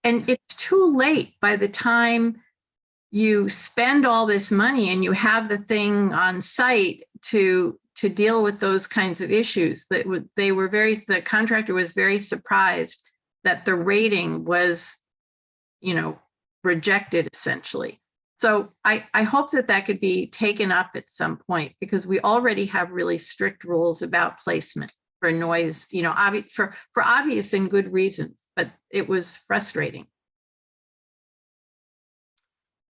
and it's too late by the time you spend all this money and you have the thing on site to deal with those kinds of issues. The contractor was very surprised that the rating was, rejected essentially. So I hope that could be taken up at some point, because we already have really strict rules about placement for noise, for obvious and good reasons, but it was frustrating.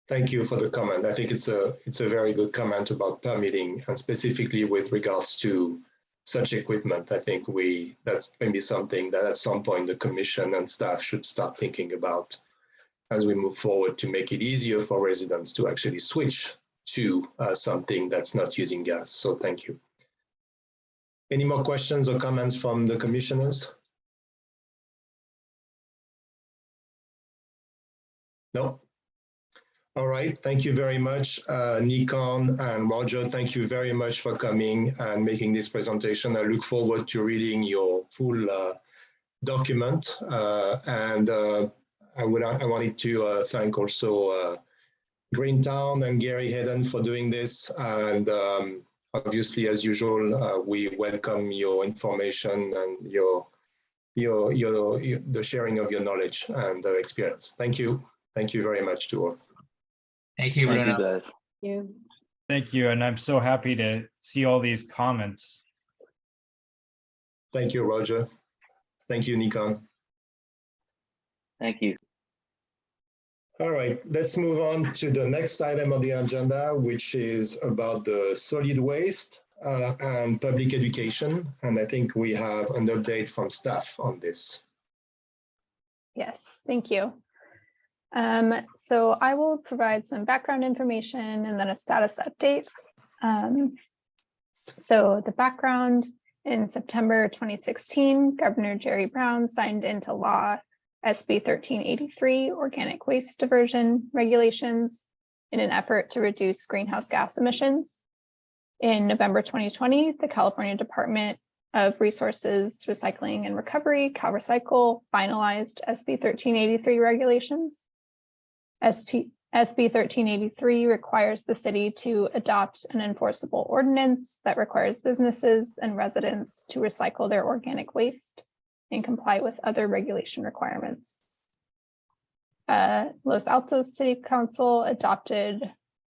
Thank you for the comment. I think it's a very good comment about permitting, and specifically with regards to such equipment. I think that's maybe something that at some point the commission and staff should start thinking about as we move forward, to make it easier for residents to actually switch to something that's not using gas. So thank you. Any more questions or comments from the commissioners? No? All right, thank you very much, Nikon and Roger. Thank you very much for coming and making this presentation. I look forward to reading your full document. I wanted to thank also Greentown and Gary Hayden for doing this. And obviously, as usual, we welcome your information and the sharing of your knowledge and experience. Thank you. Thank you very much to all. Thank you, Bruno. guys. Thank you, and I'm so happy to see all these comments. Thank you, Roger. Thank you, Nikon. Thank you. All right, let's move on to the next item on the agenda, which is about the solid waste and public education. And I think we have an update from staff on this. Yes, thank you. So I will provide some background information and then a status update. So the background: in September 2016, Governor Jerry Brown signed into law SB 1383 organic waste diversion regulations in an effort to reduce greenhouse gas emissions. In November 2020, the California Department of Resources, Recycling and Recovery, CalRecycle, finalized SB 1383 regulations. SB 1383 requires the city to adopt an enforceable ordinance that requires businesses and residents to recycle their organic waste and comply with other regulation requirements. Los Altos City Council adopted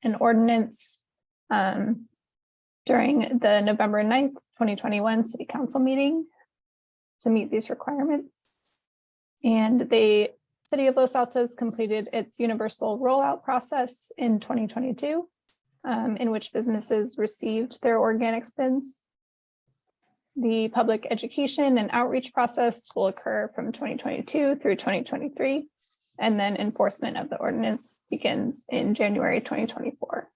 an ordinance during the November 9th, 2021 City Council meeting to meet these requirements. And the City of Los Altos completed its universal rollout process in 2022, in which businesses received their organic bins. The public education and outreach process will occur from 2022 through 2023, and then enforcement of the ordinance begins in January 2024.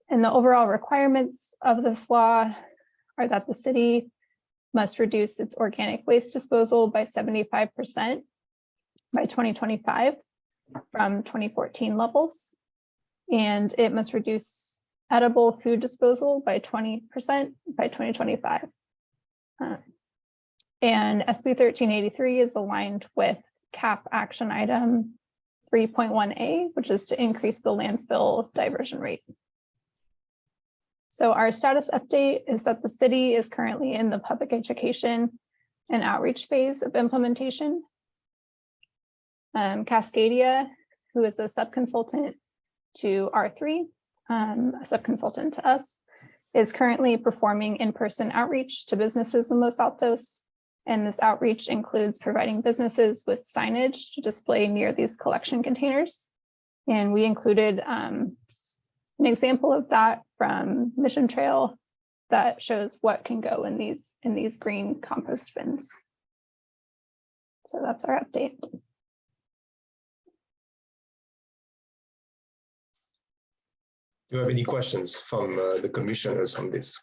And the overall requirements of this law are that the city must reduce its organic waste disposal by 75% by 2025 from 2014 levels, and it must reduce edible food disposal by 20% by 2025. And SB 1383 is aligned with CAP action item 3.1A, which is to increase the landfill diversion rate. So our status update is that the city is currently in the public education and outreach phase of implementation. Cascadia, who is a subconsultant to R3, a subconsultant to us, is currently performing in-person outreach to businesses in Los Altos. And this outreach includes providing businesses with signage to display near these collection containers. And we included an example of that from Mission Trail that shows what can go in these green compost bins. So that's our update. Do you have any questions from the commissioners on this?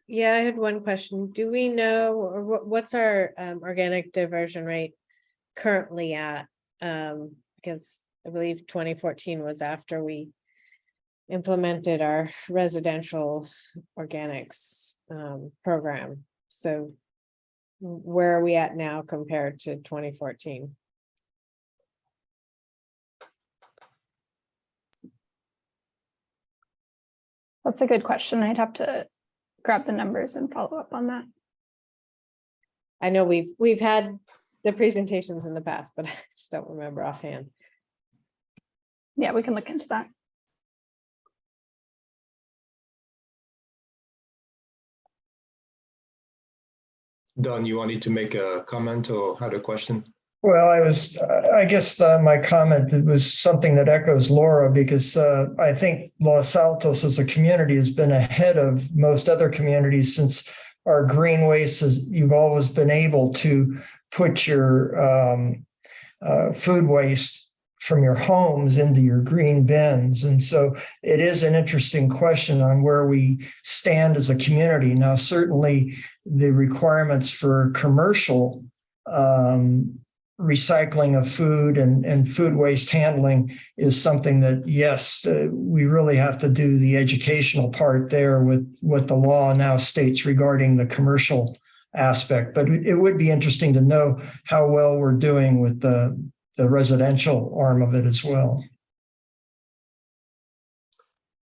Yeah, I had one question. Do we know, or what's our organic diversion rate currently at? Because I believe 2014 was after we implemented our residential organics program. So where are we at now compared to 2014? That's a good question. I'd have to grab the numbers and follow up on that. I know we've had the presentations in the past, but I just don't remember offhand. Yeah, we can look into that. Don, you wanted to make a comment or had a question? Well, I guess my comment was something that echoes Laura, because I think Los Altos as a community has been ahead of most other communities since our green waste you've always been able to put your food waste from your homes into your green bins. And so it is an interesting question on where we stand as a community. Now, certainly the requirements for commercial recycling of food and food waste handling is something that, yes, we really have to do the educational part there with what the law now states regarding the commercial aspect. But it would be interesting to know how well we're doing with the residential arm of it as well.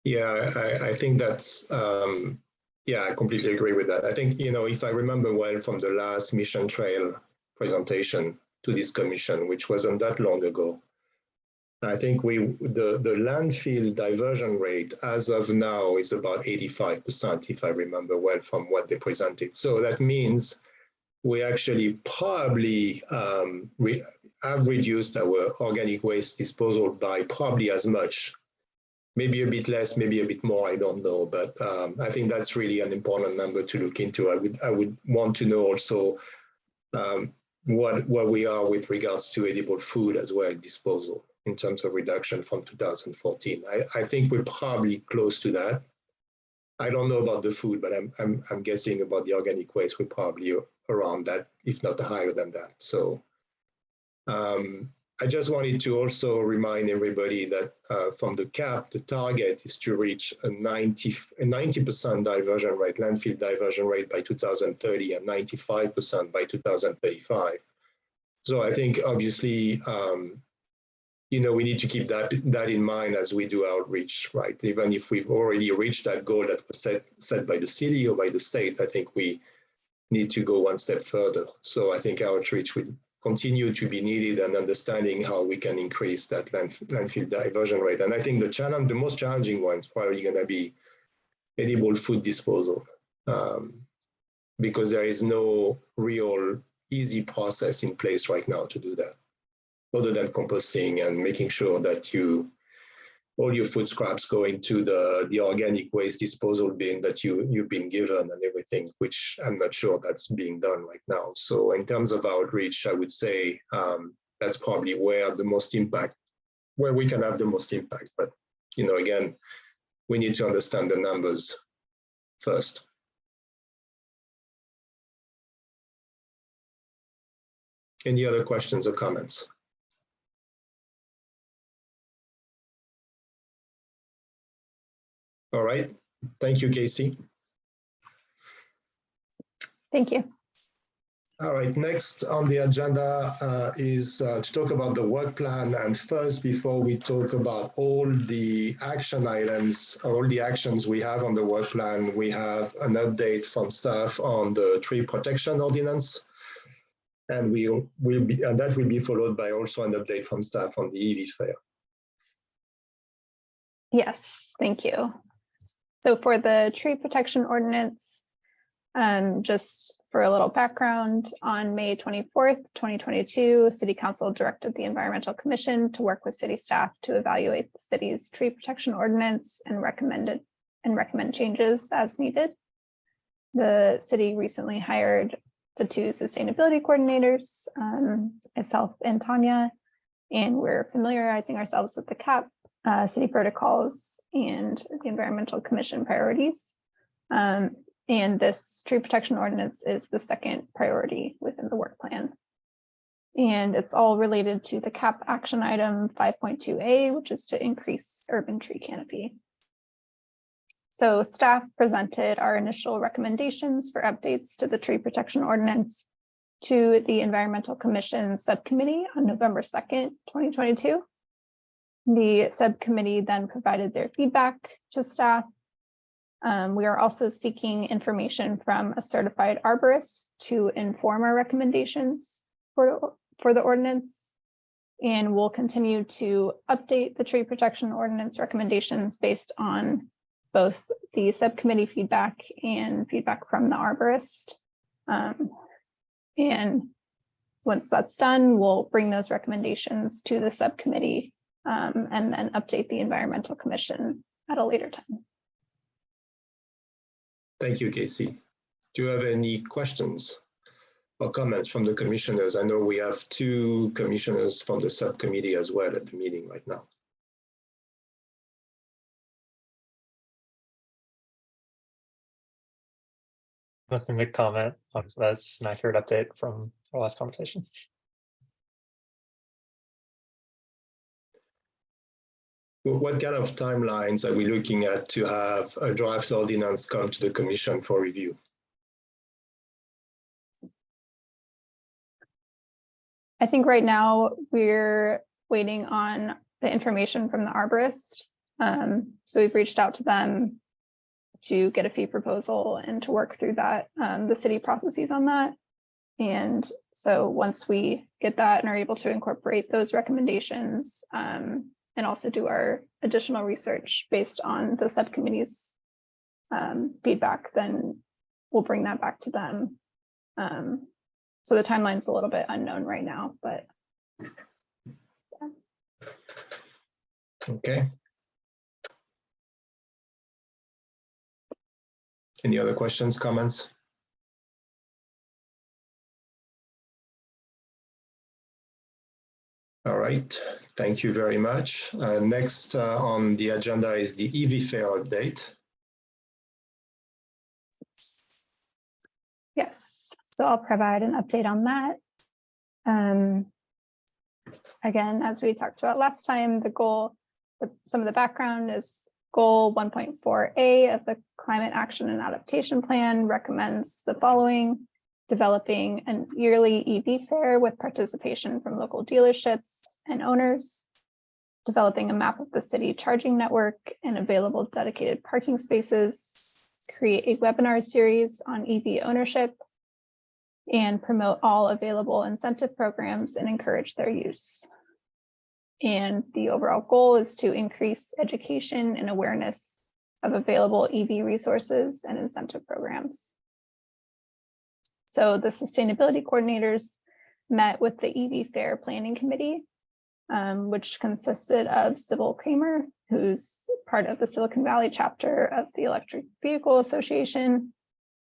Yeah, I think that's, yeah, I completely agree with that. I think, if I remember well from the last Mission Trail presentation to this commission, which wasn't that long ago, I think the landfill diversion rate as of now is about 85%, if I remember well from what they presented. So that means we actually probably have reduced our organic waste disposal by probably as much, maybe a bit less, maybe a bit more, I don't know. But I think that's really an important number to look into. I would want to know also what we are with regards to edible food as well, disposal in terms of reduction from 2014. I think we're probably close to that. I don't know about the food, but I'm guessing about the organic waste, we're probably around that, if not higher than that. So I just wanted to also remind everybody that from the CAP, the target is to reach a 90% diversion rate, landfill diversion rate by 2030 and 95% by 2035. So I think obviously, we need to keep that in mind as we do outreach, right? Even if we've already reached that goal that was set by the city or by the state, I think we need to go one step further. So I think outreach will continue to be needed and understanding how we can increase that landfill diversion rate. And I think the most challenging one is probably going to be edible food disposal, because there is no real easy process in place right now to do that, other than composting and making sure that all your food scraps go into the organic waste disposal bin that you've been given and everything, which I'm not sure that's being done right now. So in terms of outreach, I would say that's probably where we can have the most impact. But, again, we need to understand the numbers first. Any other questions or comments? All right. Thank you, Casey. Thank you. All right. Next on the agenda is to talk about the work plan. And first, before we talk about all the action items, all the actions we have on the work plan, we have an update from staff on the tree protection ordinance. And that will be followed by also an update from staff on the EV fair. Yes, thank you. So for the tree protection ordinance, just for a little background, on May 24th, 2022, City Council directed the Environmental Commission to work with city staff to evaluate the city's tree protection ordinance and recommend changes as needed. The city recently hired the 2 sustainability coordinators, myself and Tanya, and we're familiarizing ourselves with the CAP, city protocols, and the Environmental Commission priorities. And this tree protection ordinance is the second priority within the work plan. And it's all related to the CAP action item 5.2A, which is to increase urban tree canopy. So staff presented our initial recommendations for updates to the tree protection ordinance to the Environmental Commission Subcommittee on November 2nd, 2022. The subcommittee then provided their feedback to staff. We are also seeking information from a certified arborist to inform our recommendations for the ordinance. And we'll continue to update the tree protection ordinance recommendations based on both the subcommittee feedback and feedback from the arborist. And once that's done, we'll bring those recommendations to the subcommittee and then update the Environmental Commission at a later time. Thank you, Casey. Do you have any questions or comments from the commissioners? I know we have 2 commissioners from the subcommittee as well at the meeting right now. Nothing to comment. That's just an accurate update from our last conversation. What kind of timelines are we looking at to have a draft ordinance come to the commission for review? I think right now we're waiting on the information from the arborist. So we've reached out to them to get a fee proposal and to work through that, the city processes on that. And so once we get that and are able to incorporate those recommendations and also do our additional research based on the subcommittee's feedback, then we'll bring that back to them. So the timeline's a little bit unknown right now, but. Yeah. Okay. Any other questions, comments? All right, thank you very much. Next on the agenda is the EV Fair update. Yes, so I'll provide an update on that. Again, as we talked about last time, the goal, some of the background is goal 1.4A of the Climate Action and Adaptation Plan recommends the following: developing an yearly EV fair with participation from local dealerships and owners, developing a map of the city charging network and available dedicated parking spaces, create a webinar series on EV ownership, and promote all available incentive programs and encourage their use. And the overall goal is to increase education and awareness of available EV resources and incentive programs. So the sustainability coordinators met with the EV Fair Planning Committee, which consisted of Sybil Kramer, who's part of the Silicon Valley chapter of the Electric Vehicle Association,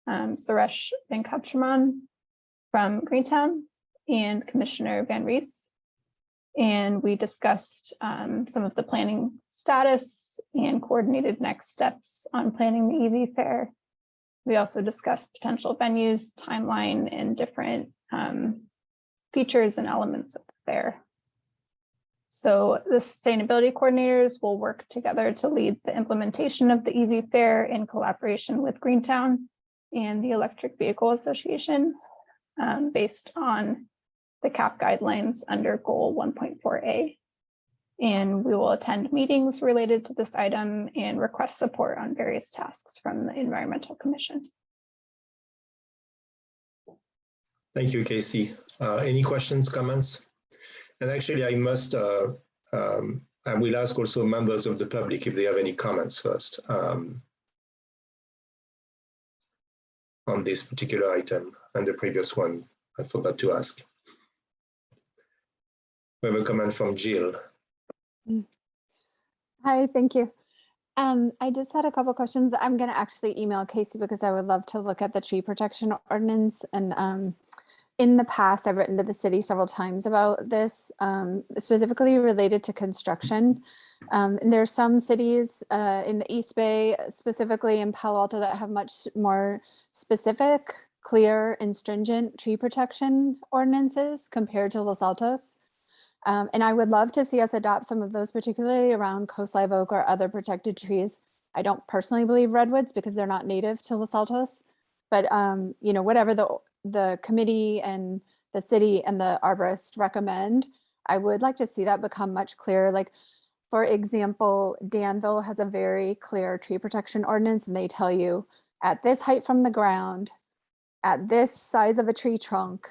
Suresh Venkataraman from Greentown, and Commissioner Van Rees. And we discussed some of the planning status and coordinated next steps on planning the EV Fair. We also discussed potential venues, timeline, and different features and elements of the fair. So the sustainability coordinators will work together to lead the implementation of the EV Fair in collaboration with Greentown and the Electric Vehicle Association based on the CAP guidelines under goal 1.4A. And we will attend meetings related to this item and request support on various tasks from the Environmental Commission. Thank you, Casey. Any questions, comments? And actually, I must, I will ask also members of the public if they have any comments first on this particular item, and the previous one I forgot to ask. We have a comment from Jill. Hi, thank you. I just had a couple questions. I'm going to actually email Casey because I would love to look at the tree protection ordinance. And in the past, I've written to the city several times about this, specifically related to construction. And there are some cities in the East Bay, specifically in Palo Alto, that have much more specific, clear, and stringent tree protection ordinances compared to Los Altos. And I would love to see us adopt some of those, particularly around coast live oak or other protected trees. I don't personally believe redwoods because they're not native to Los Altos, but you know, whatever the the committee and the city and the arborist recommend, I would like to see that become much clearer. Like, for example, Danville has a very clear tree protection ordinance, and they tell you at this height from the ground, at this size of a tree trunk,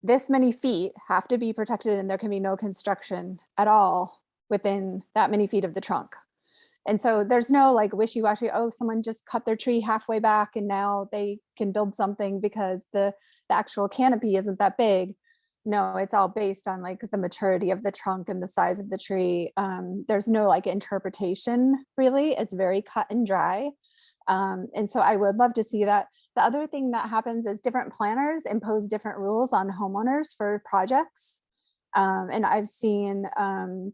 this many feet have to be protected, and there can be no construction at all within that many feet of the trunk. And so there's no like wishy-washy, oh, someone just cut their tree halfway back and now they can build something because the actual canopy isn't that big. No, it's all based on like the maturity of the trunk and the size of the tree. There's no like interpretation really. It's very cut and dry. And so I would love to see that. The other thing that happens is different planners impose different rules on homeowners for projects. And I've seen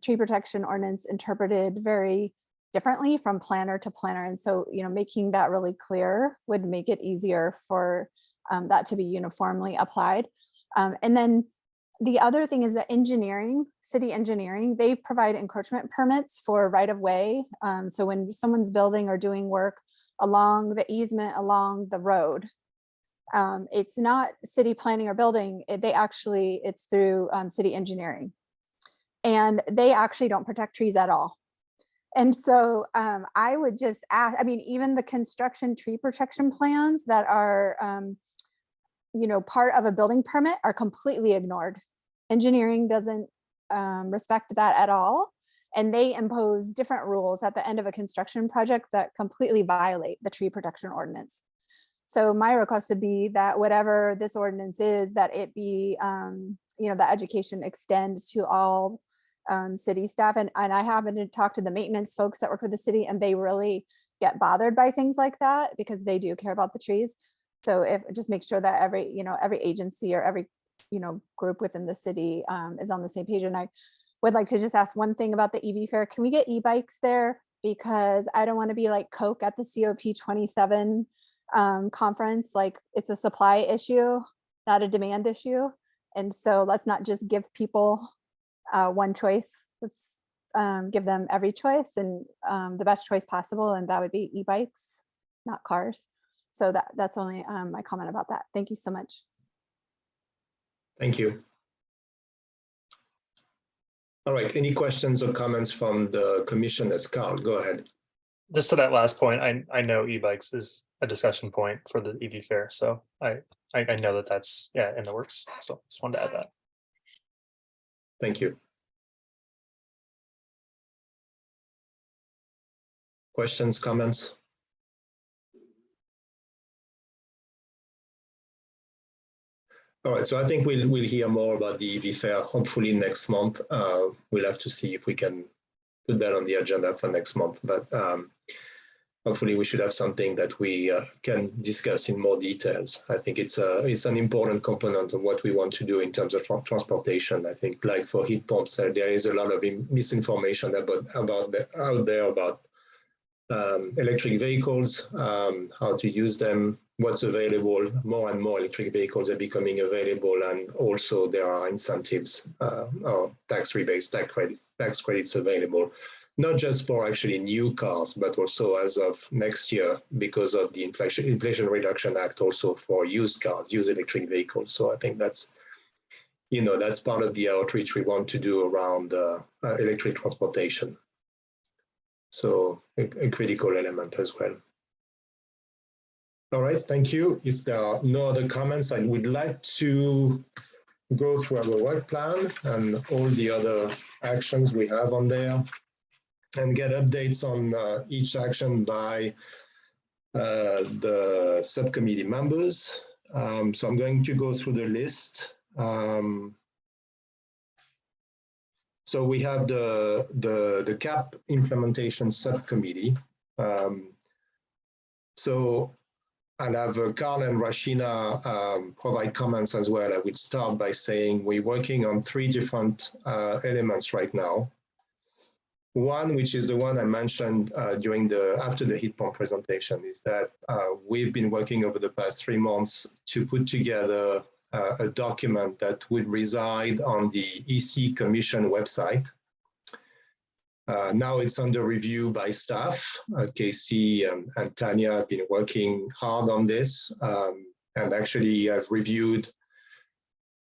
tree protection ordinance interpreted very differently from planner to planner. And so, you know, making that really clear would make it easier for that to be uniformly applied. And then the other thing is that engineering, city engineering, they provide encroachment permits for right of way. So when someone's building or doing work along the easement, along the road, it's not city planning or building, it's through city engineering. And they actually don't protect trees at all. And so I would just ask, I mean, even the construction tree protection plans that are, you know, part of a building permit are completely ignored. Engineering doesn't respect that at all. And they impose different rules at the end of a construction project that completely violate the tree protection ordinance. So my request would be that whatever this ordinance is, that it be, you know, the education extends to all city staff. And I happen to talk to the maintenance folks that work for the city, and they really get bothered by things like that because they do care about the trees. So if just make sure that every agency or every, you know, group within the city is on the same page. And I would like to just ask one thing about the EV fair. Can we get e-bikes there? Because I don't want to be like Coke at the COP27 conference. Like, it's a supply issue, not a demand issue. And so let's not just give people one choice. Let's give them every choice and the best choice possible. And that would be e-bikes, not cars. So that's only my comment about that. Thank you so much. Thank you. All right, any questions or comments from the commissioners? Carl, go ahead. Just to that last point, I know e-bikes is a discussion point for the EV fair, so I know that that's in the works. So just wanted to add that. Thank you. Questions, comments? All right, so I think we'll hear more about the EV fair hopefully next month. We'll have to see if we can put that on the agenda for next month, but hopefully we should have something that we can discuss in more details. I think it's an important component of what we want to do in terms of transportation. I think, like for heat pumps, there is a lot of misinformation out there about electric vehicles, how to use them, what's available. More and more electric vehicles are becoming available, and also there are incentives or tax rebates, tax credits available, not just for actually new cars, but also as of next year because of the Inflation Reduction Act, also for used cars, used electric vehicles. So I think that's part of the outreach we want to do around electric transportation. So a critical element as well. All right, thank you. If there are no other comments, I would like to go through our work plan and all the other actions we have on there and get updates on each action by the subcommittee members. So I'm going to go through the list. So we have the CAP implementation subcommittee. So I'll have Carl and Rashina provide comments as well. I would start by saying we're working on 3 different elements right now. One, which is the one I mentioned after the heat pump presentation, is that we've been working over the past 3 months to put together a document that would reside on the EC Commission website. Now it's under review by staff. Casey and Tanya have been working hard on this. And actually, I've reviewed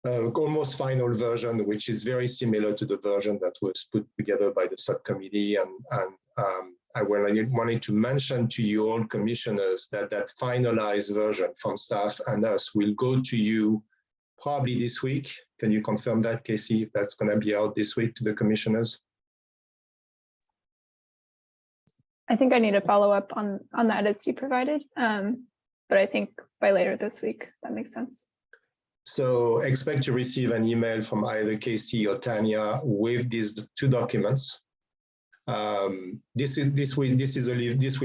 almost final version, which is very similar to the version that was put together by the subcommittee. And I wanted to mention to you all commissioners that that finalized version from staff and us will go to you probably this week. Can you confirm that, Casey, if that's going to be out this week to the commissioners? I think I need to follow up on the edits you provided, but I think by later this week, that makes sense. So expect to receive an email from either Casey or Tanya with these two documents. This will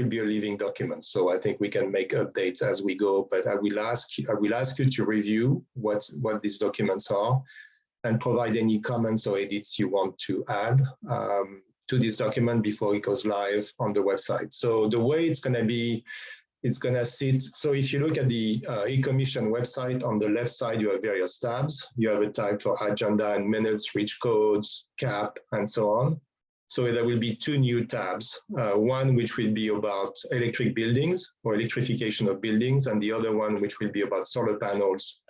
be a living document, so I think we can make updates as we go. But I will ask you to review what these documents are and provide any comments or edits you want to add to this document before it goes live on the website. So the way it's going to be, it's going to sit. So if you look at the e-commission website, on the left side, you have various tabs. You have a tab for agenda and minutes, rich codes, CAP, and so on. So there will be two new tabs, one which will be about electric buildings or electrification of buildings, and the other one which will be about solar panels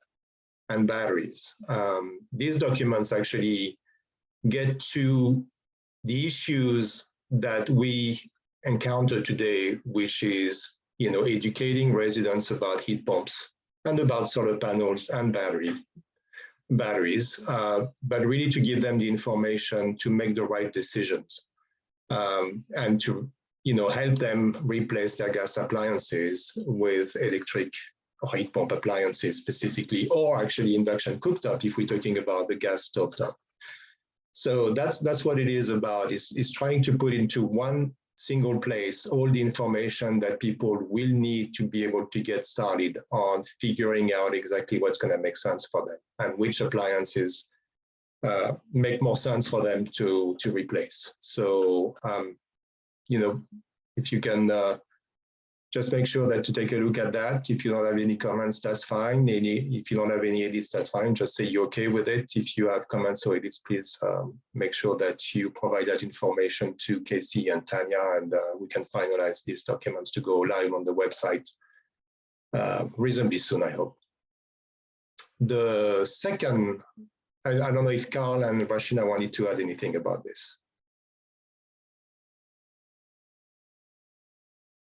and batteries. These documents actually get to the issues that we encounter today, which is, you know, educating residents about heat pumps and about solar panels and batteries, but really to give them the information to make the right decisions and to, you know, help them replace their gas appliances with electric or heat pump appliances specifically, or actually induction cooktop if we're talking about the gas stovetop. So that's what it is about, is trying to put into one single place all the information that people will need to be able to get started on figuring out exactly what's going to make sense for them and which appliances make more sense for them to replace. So, you know, if you can just make sure that to take a look at that. If you don't have any comments, that's fine. If you don't have any edits, that's fine. Just say you're okay with it. If you have comments or edits, please make sure that you provide that information to Casey and Tanya, and we can finalize these documents to go live on the website reasonably soon, I hope. The second, I don't know if Carl and Rashina wanted to add anything about this.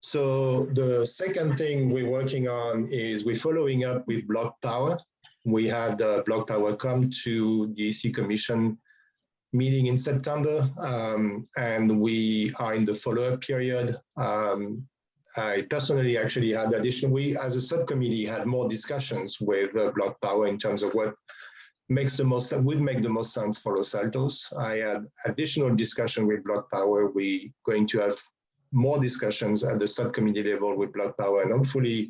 So the second thing we're working on is we're following up with Block Power. We had Block Power come to the EC Commission meeting in September, and we are in the follow-up period. I personally actually had we as a subcommittee had more discussions with Block Power in terms of what would make the most sense for Los Altos. I had additional discussion with Block Power. We're going to have more discussions at the subcommittee level with Block Power, and hopefully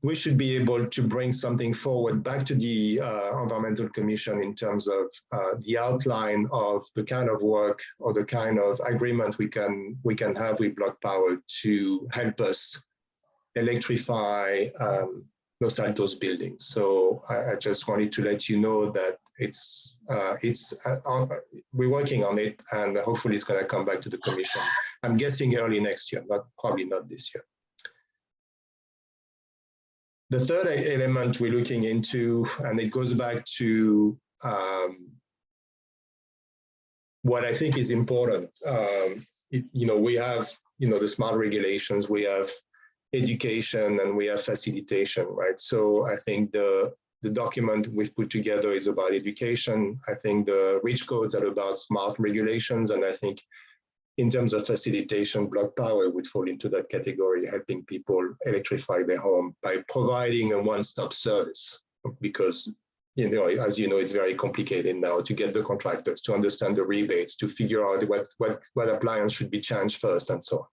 we should be able to bring something forward back to the Environmental Commission in terms of the outline of the kind of work or the kind of agreement we can have with Block Power to help us electrify Los Altos buildings. So I just wanted to let you know that we're working on it, and hopefully it's going to come back to the Commission. I'm guessing early next year, probably not this year. The third element we're looking into, and it goes back to what I think is important. We have, the smart regulations, we have education, and we have facilitation, right? So I think the document we've put together is about education. I think the REACH codes are about smart regulations, and I think in terms of facilitation, Block Power would fall into that category, helping people electrify their home by providing a one-stop service. Because, as you know, it's very complicated now to get the contractors to understand the rebates, to figure out what appliance should be changed first, and so on.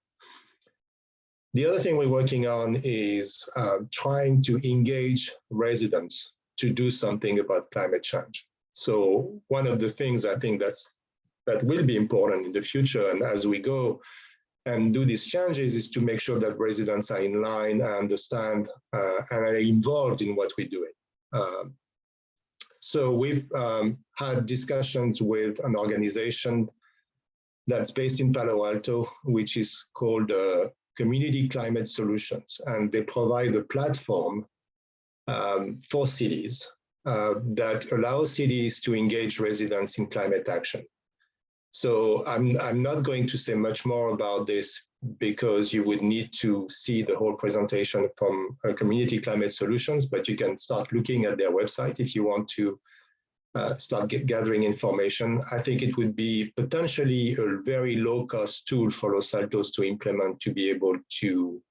The other thing we're working on is trying to engage residents to do something about climate change. So one of the things I think that will be important in the future, and as we go and do these changes, is to make sure that residents are in line and understand and are involved in what we're doing. So we've had discussions with an organization that's based in Palo Alto, which is called Community Climate Solutions, and they provide a platform for cities that allow cities to engage residents in climate action. So I'm not going to say much more about this because you would need to see the whole presentation from Community Climate Solutions, but you can start looking at their website if you want to start gathering information. I think it would be potentially a very low-cost tool for Los Altos to implement to be able to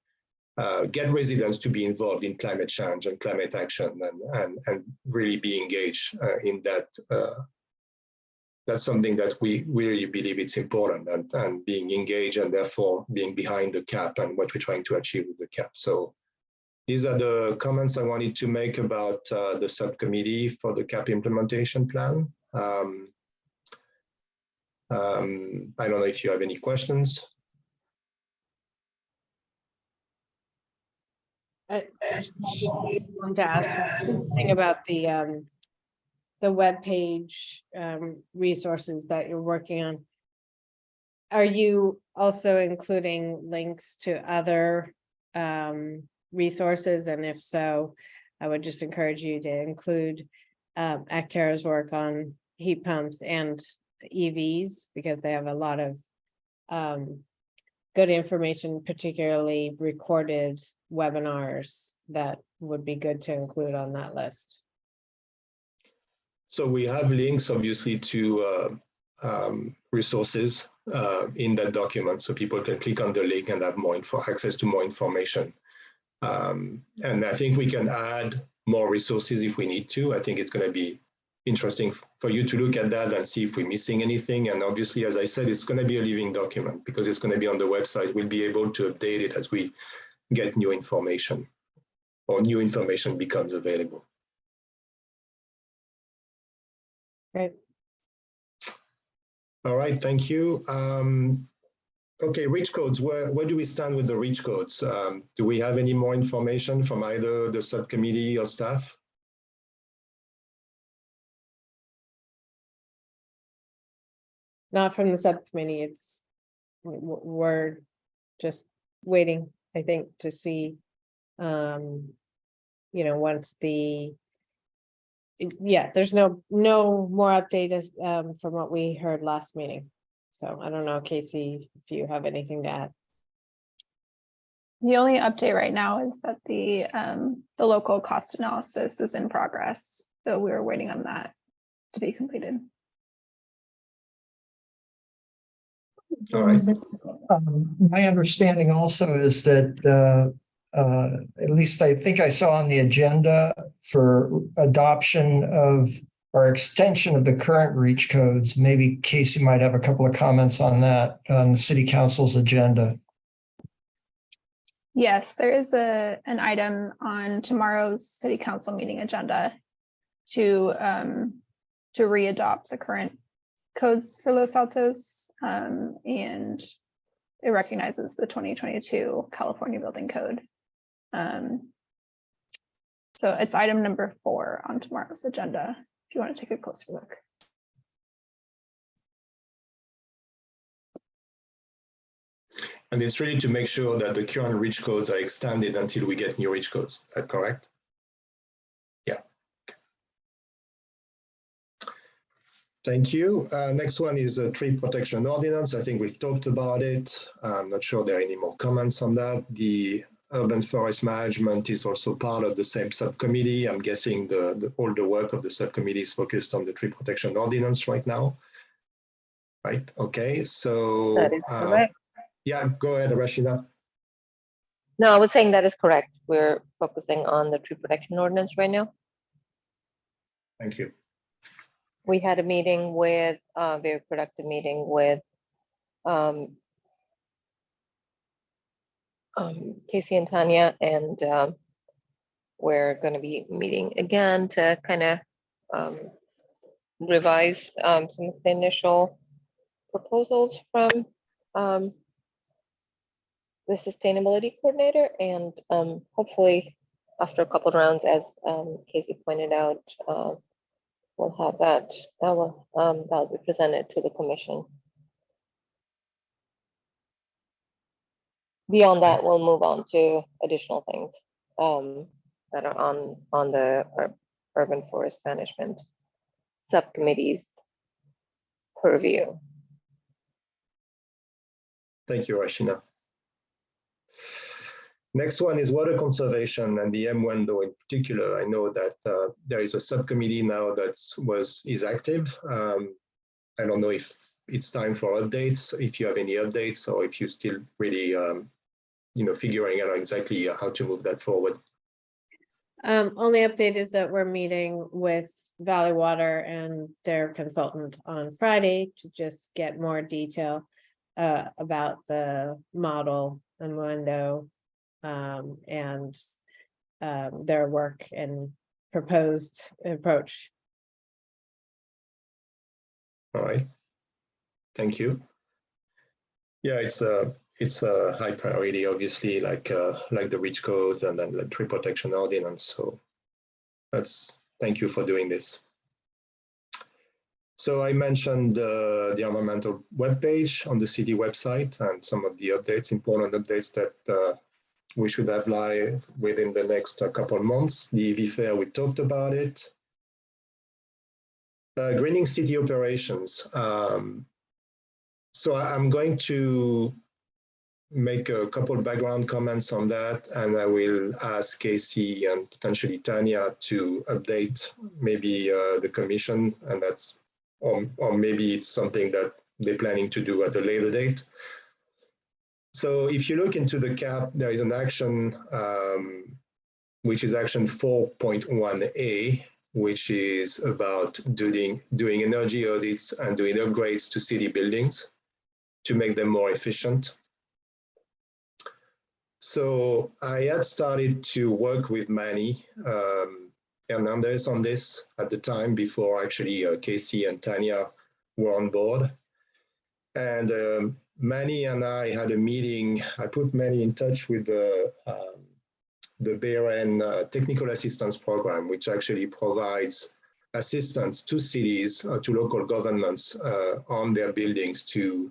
get residents to be involved in climate change and climate action and really be engaged in that. That's something that we really believe it's important and being engaged and therefore being behind the CAP and what we're trying to achieve with the CAP. So these are the comments I wanted to make about the subcommittee for the CAP implementation plan. I don't know if you have any questions. I just wanted to ask something about the webpage resources that you're working on. Are you also including links to other resources? And if so, I would just encourage you to include Actera's work on heat pumps and EVs, because they have a lot of good information, particularly recorded webinars that would be good to include on that list. So we have links, obviously, to resources in that document, so people can click on the link and have more access to more information. And I think we can add more resources if we need to. I think it's going to be interesting for you to look at that and see if we're missing anything. And obviously, as I said, it's going to be a living document because it's going to be on the website. We'll be able to update it as we get new information or new information becomes available. Great. All right, thank you. Okay, reach codes, where do we stand with the reach codes? Do we have any more information from either the subcommittee or staff? Not from the subcommittee. It's we're just waiting, I think, to see, once there's no more updates from what we heard last meeting. So I don't know, Casey, if you have anything to add. The only update right now is that the local cost analysis is in progress. So we're waiting on that to be completed. All right. My understanding also is that at least I think I saw on the agenda for adoption of or extension of the current reach codes. Maybe Casey might have a couple of comments on that on the city council's agenda. Yes, there is an item on tomorrow's city council meeting agenda to re-adopt the current codes for Los Altos, and it recognizes the 2022 California Building Code. So it's item number 4 on tomorrow's agenda, if you want to take a closer look. And it's really to make sure that the current reach codes are extended until we get new reach codes. Is that correct? Yeah. Thank you. Next one is a tree protection ordinance. I think we've talked about it. I'm not sure there are any more comments on that. The urban forest management is also part of the same subcommittee. I'm guessing all the work of the subcommittee is focused on the tree protection ordinance right now. Right, okay, so. That is correct. Yeah, go ahead, Rashida. No, I was saying that is correct. We're focusing on the tree protection ordinance right now. Thank you. We had a meeting with, a very productive meeting with Casey and Tanya, and we're going to be meeting again to kind of revise some of the initial proposals from the sustainability coordinator, and hopefully after a couple of rounds, as Casey pointed out, we'll have that'll be presented to the commission. Beyond that, we'll move on to additional things that are on the urban forest management subcommittee's purview. Thank you, Rashina. Next one is water conservation and the M-Wendo in particular. I know that there is a subcommittee now that is active. I don't know if it's time for updates, if you have any updates, or if you're still really, figuring out exactly how to move that forward. Only update is that we're meeting with Valley Water and their consultant on Friday to just get more detail about the model and window and their work and proposed approach. All right. Thank you. Yeah, it's a high priority, obviously, like the REACH codes and then the tree protection ordinance. So thank you for doing this. So I mentioned the environmental webpage on the city website and some of the updates, important updates that we should have live within the next couple of months. The EV Fair, we talked about it. Greening city operations. So I'm going to make a couple of background comments on that, and I will ask Casey and potentially Tanya to update maybe the commission, and that's, or maybe it's something that they're planning to do at a later date. So if you look into the CAP, there is an action, which is action 4.1A, which is about doing energy audits and doing upgrades to city buildings to make them more efficient. So I had started to work with Manny Hernandez on this at the time before actually Casey and Tanya were on board. And Manny and I had a meeting. I put Manny in touch with the BRN Technical Assistance Program, which actually provides assistance to cities, to local governments on their buildings to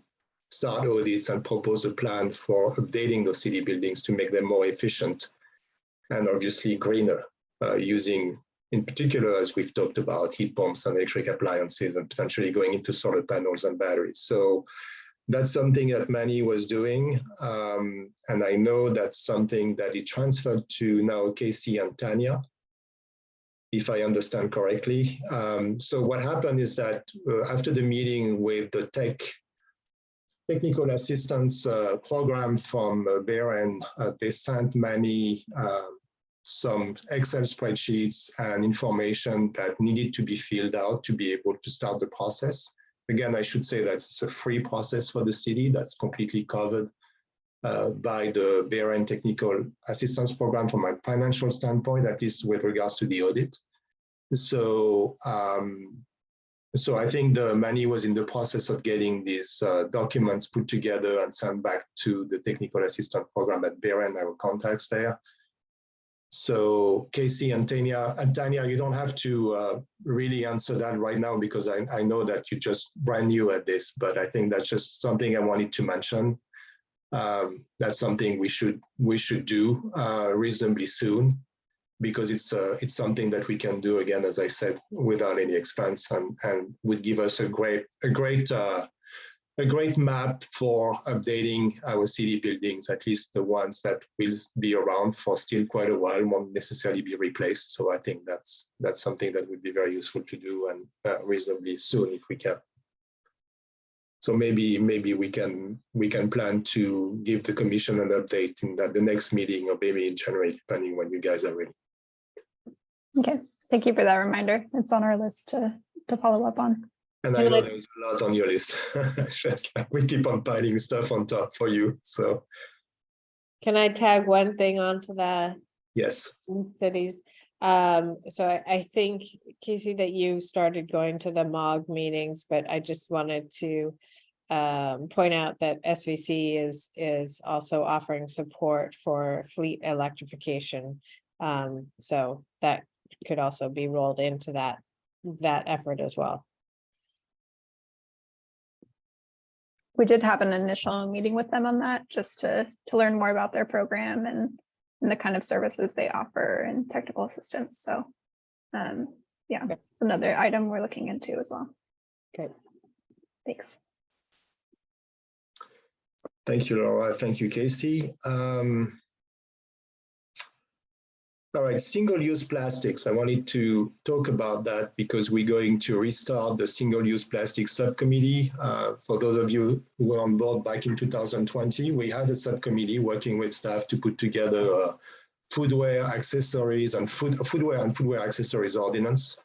start audits and propose a plan for updating those city buildings to make them more efficient and obviously greener, using, in particular, as we've talked about, heat pumps and electric appliances and potentially going into solar panels and batteries. So that's something that Manny was doing. And I know that's something that he transferred to now Casey and Tanya, if I understand correctly. So what happened is that after the meeting with the technical assistance program from BRN, they sent Manny some Excel spreadsheets and information that needed to be filled out to be able to start the process. Again, I should say that it's a free process for the city that's completely covered by the BRN Technical Assistance Program from a financial standpoint, at least with regards to the audit. So, so I think the Manny was in the process of getting these documents put together and sent back to the Technical Assistance Program at BRN, our contacts there. So Casey and Tanya, you don't have to really answer that right now because I know that you're just brand new at this, but I think that's just something I wanted to mention. That's something we should do reasonably soon because it's something that we can do again, as I said, without any expense and would give us a great map for updating our city buildings, at least the ones that will be around for still quite a while, won't necessarily be replaced. So I think that's something that would be very useful to do and reasonably soon if we can. So maybe we can plan to give the commission an update in the next meeting or maybe in January, depending when you guys are ready. Okay, thank you for that reminder. It's on our list to follow up on. And I know there's a lot on your list. Just like we keep on piling stuff on top for you. So Can I tag one thing onto that? Yes. Cities. So I think, Casey, that you started going to the MOG meetings, but I just wanted to point out that SVC is also offering support for fleet electrification. So that could also be rolled into that effort as well. We did have an initial meeting with them on that just to learn more about their program and and the kind of services they offer and technical assistance. So yeah, it's another item we're looking into as well. Great. Thanks. Thank you, Laura. Thank you, Casey. All right, single-use plastics. I wanted to talk about that because we're going to restart the single-use plastic subcommittee. For those of you who were on board back in 2020, we had a subcommittee working with staff to put together footwear, accessories, and footwear accessories ordinance.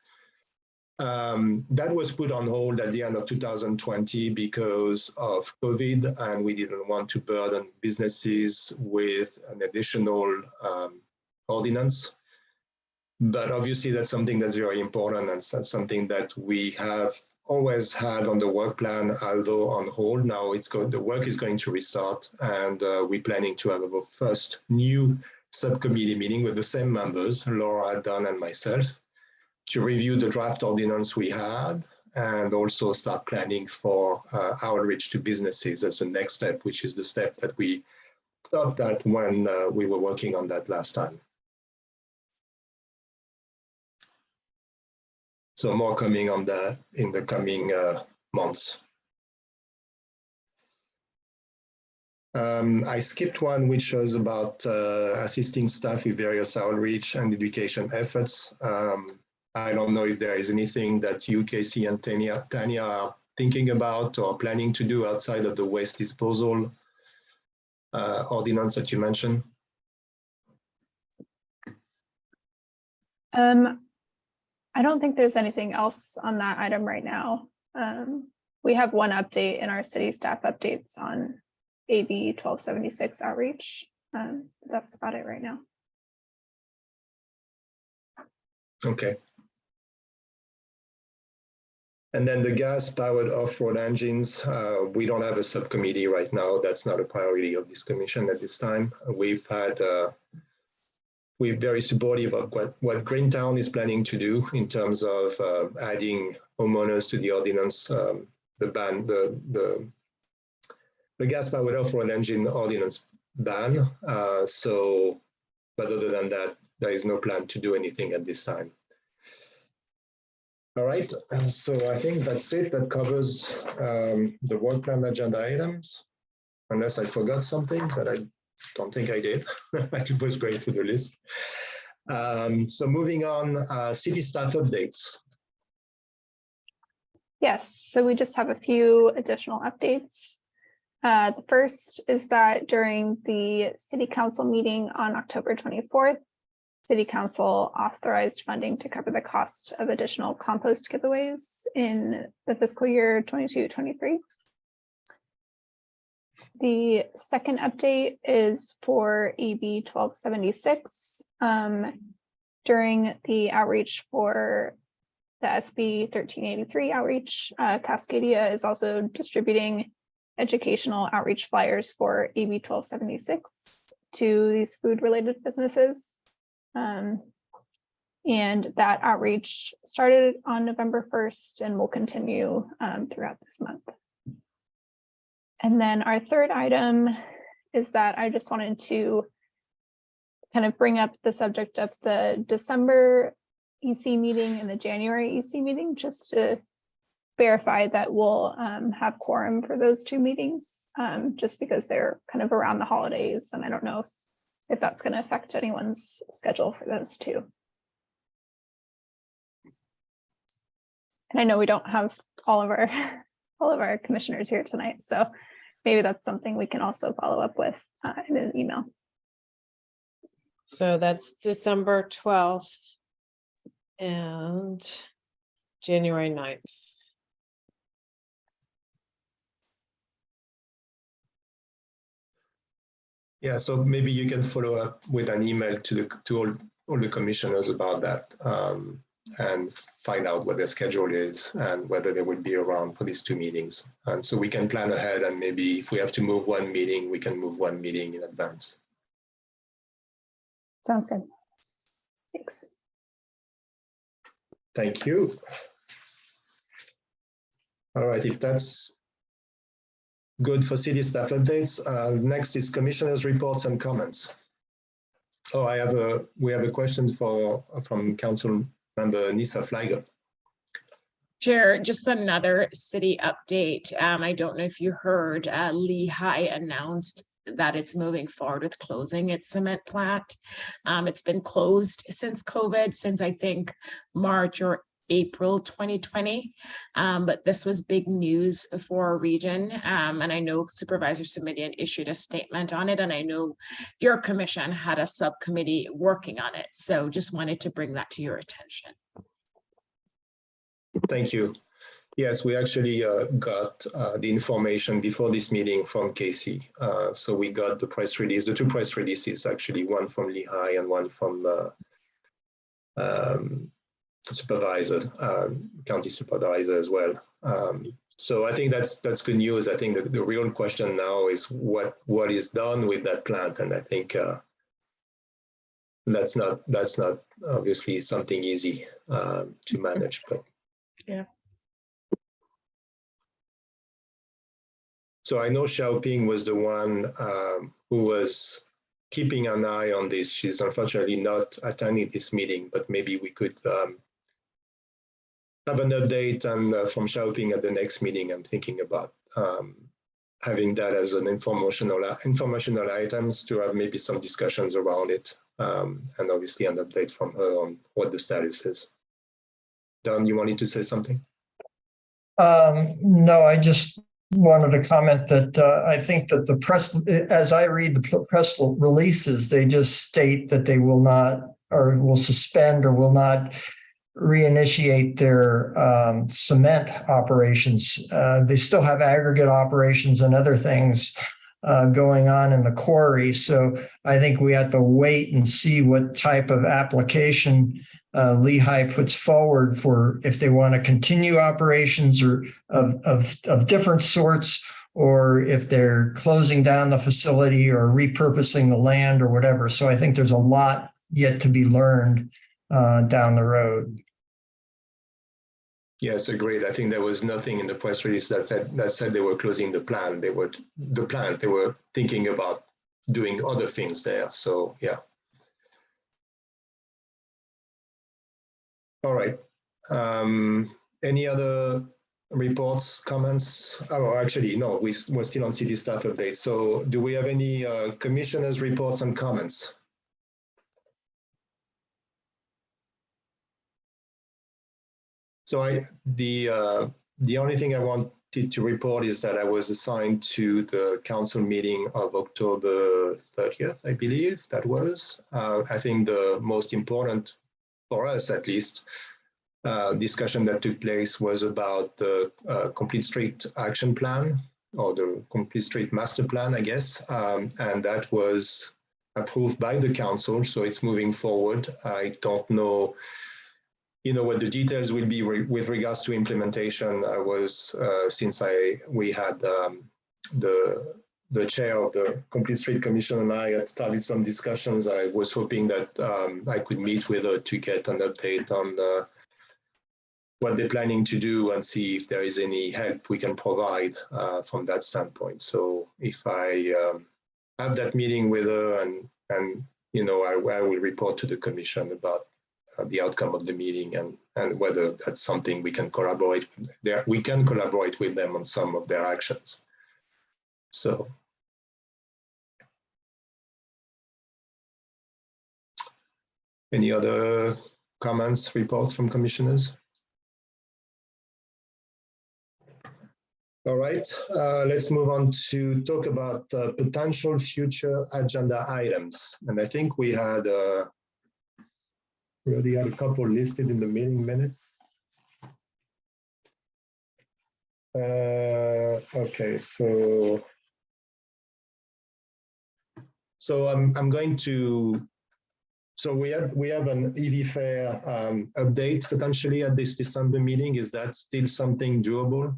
That was put on hold at the end of 2020 because of COVID, and we didn't want to burden businesses with an additional ordinance. But obviously that's something that's very important, and that's something that we have always had on the work plan, although on hold. Now the work is going to restart, and we're planning to have our first new subcommittee meeting with the same members, Laura, Don, and myself, to review the draft ordinance we had and also start planning for outreach to businesses as the next step, which is the step that we stopped at when we were working on that last time. So more coming on that in the coming months. I skipped one which was about assisting staff with various outreach and education efforts. I don't know if there is anything that you, Casey, and Tanya are thinking about or planning to do outside of the waste disposal ordinance that you mentioned. I don't think there's anything else on that item right now. We have one update in our city staff updates on AB 1276 outreach. That's about it right now. Okay. And then the gas-powered off-road engines, we don't have a subcommittee right now. That's not a priority of this commission at this time. We're very supportive of what Greentown is planning to do in terms of adding homeowners to the ordinance, the gas-powered off-road engine ordinance ban. But other than that, there is no plan to do anything at this time. All right, so I think that's it. That covers the work plan agenda items, unless I forgot something, but I don't think I did. I was going through the list. So moving on, city staff updates. Yes, so we just have a few additional updates. The first is that during the city council meeting on October 24th, City Council authorized funding to cover the cost of additional compost giveaways in the fiscal year 22-23. The second update is for AB 1276. During the outreach for the SB 1383 outreach, Cascadia is also distributing educational outreach flyers for AB 1276 to these food-related businesses. And that outreach started on November 1st and will continue throughout this month. And then our third item is that I just wanted to kind of bring up the subject of the December EC meeting and the January EC meeting, just to verify that we'll have quorum for those two meetings, just because they're kind of around the holidays, and I don't know if that's going to affect anyone's schedule for those two. And I know we don't have all of our commissioners here tonight, so maybe that's something we can also follow up with in an email. So that's December 12th and January 9th. Yeah, so maybe you can follow up with an email to all the commissioners about that and find out what their schedule is and whether they would be around for these two meetings. And so we can plan ahead, and maybe if we have to move one meeting, we can move one meeting in advance. Sounds good. Thanks. Thank you. All right, if that's good for city staff updates, next is commissioners' reports and comments. Oh, we have a question from Council Member Nisa Flagger. Chair, just another city update. I don't know if you heard, Lehigh announced that it's moving forward with closing its cement plant. It's been closed since COVID, since I think March or April 2020. But this was big news for our region. And I know Supervisor Simitian issued a statement on it, and I know your commission had a subcommittee working on it. So just wanted to bring that to your attention. Thank you. Yes, we actually got the information before this meeting from Casey. So we got the press release, the two press releases, actually, one from Lehigh and one from supervisor, county supervisor as well. So I think that's good news. I think the real question now is what is done with that plant, and I think that's not obviously something easy to manage, but. Yeah. So I know Xiaoping was the one who was keeping an eye on this. She's unfortunately not attending this meeting, but maybe we could have an update and from Xiaoping at the next meeting. I'm thinking about having that as an informational items to have maybe some discussions around it, and obviously an update from her on what the status is. Don, you wanted to say something? No, I just wanted to comment that I think that the press, as I read the press releases, they just state that they will not, or will suspend, or will not reinitiate their cement operations. They still have aggregate operations and other things going on in the quarry. So I think we have to wait and see what type of application Lehigh puts forward for if they want to continue operations or of different sorts, or if they're closing down the facility or repurposing the land or whatever. So I think there's a lot yet to be learned down the road. Yes, agreed. I think there was nothing in the press release that said they were closing the plant. They were thinking about doing other things there. So yeah. All right. Any other reports, comments? Oh, actually, no, we're still on city staff update. So do we have any commissioners' reports and comments? So the only thing I wanted to report is that I was assigned to the council meeting of October 30th, I believe that was. I think the most important, for us at least, discussion that took place was about the Complete Street Action Plan, or the Complete Street Master Plan, I guess, and that was approved by the council, so it's moving forward. I don't know, what the details will be with regards to implementation. I was, since we had the chair of the Complete Street Commission and I had started some discussions, I was hoping that I could meet with her to get an update on what they're planning to do and see if there is any help we can provide from that standpoint. So if I have that meeting with her and I will report to the commission about the outcome of the meeting and whether that's something we can collaborate with. We can collaborate with them on some of their actions. So. Any other comments, reports from commissioners? All right, let's move on to talk about potential future agenda items. And I think we already had a couple listed in the meeting minutes. Okay, so I'm going to. So we have an EV Fair update potentially at this December meeting. Is that still something doable?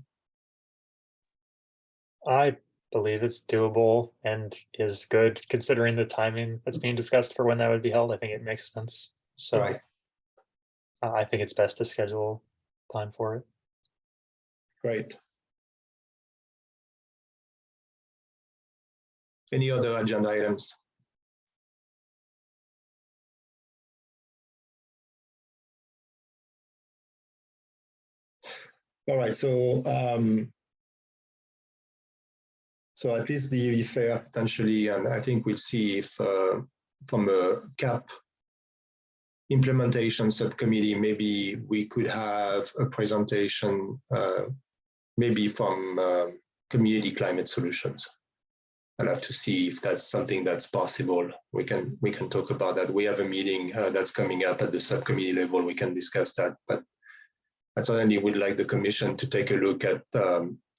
I believe it's doable and is good considering the timing that's being discussed for when that would be held. I think it makes sense. So right. I think it's best to schedule time for it. Great. Any other agenda items? All right, so so at least the fair potentially, and I think we'll see if from a CAP implementation subcommittee, maybe we could have a presentation, maybe from Community Climate Solutions. I'll have to see if that's something that's possible. We can talk about that. We have a meeting that's coming up at the subcommittee level. We can discuss that, but I certainly would like the commission to take a look at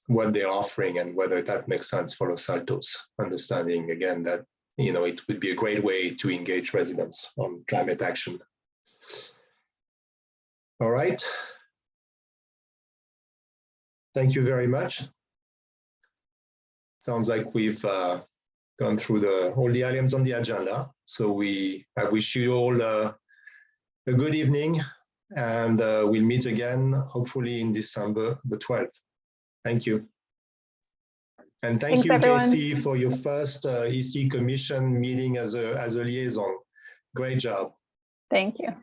what they're offering and whether that makes sense for Los Altos, understanding again that, you know, it would be a great way to engage residents on climate action. All right. Thank you very much. Sounds like we've gone through all the items on the agenda. So I wish you all a good evening, and we'll meet again, hopefully in December the 12th. Thank you. And thank Thanks, you, everyone. Casey, for your first EC Commission meeting as a liaison. Great job. Thank you.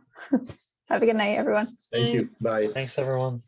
Have a good night, everyone. Thank you. Bye. Thanks, everyone.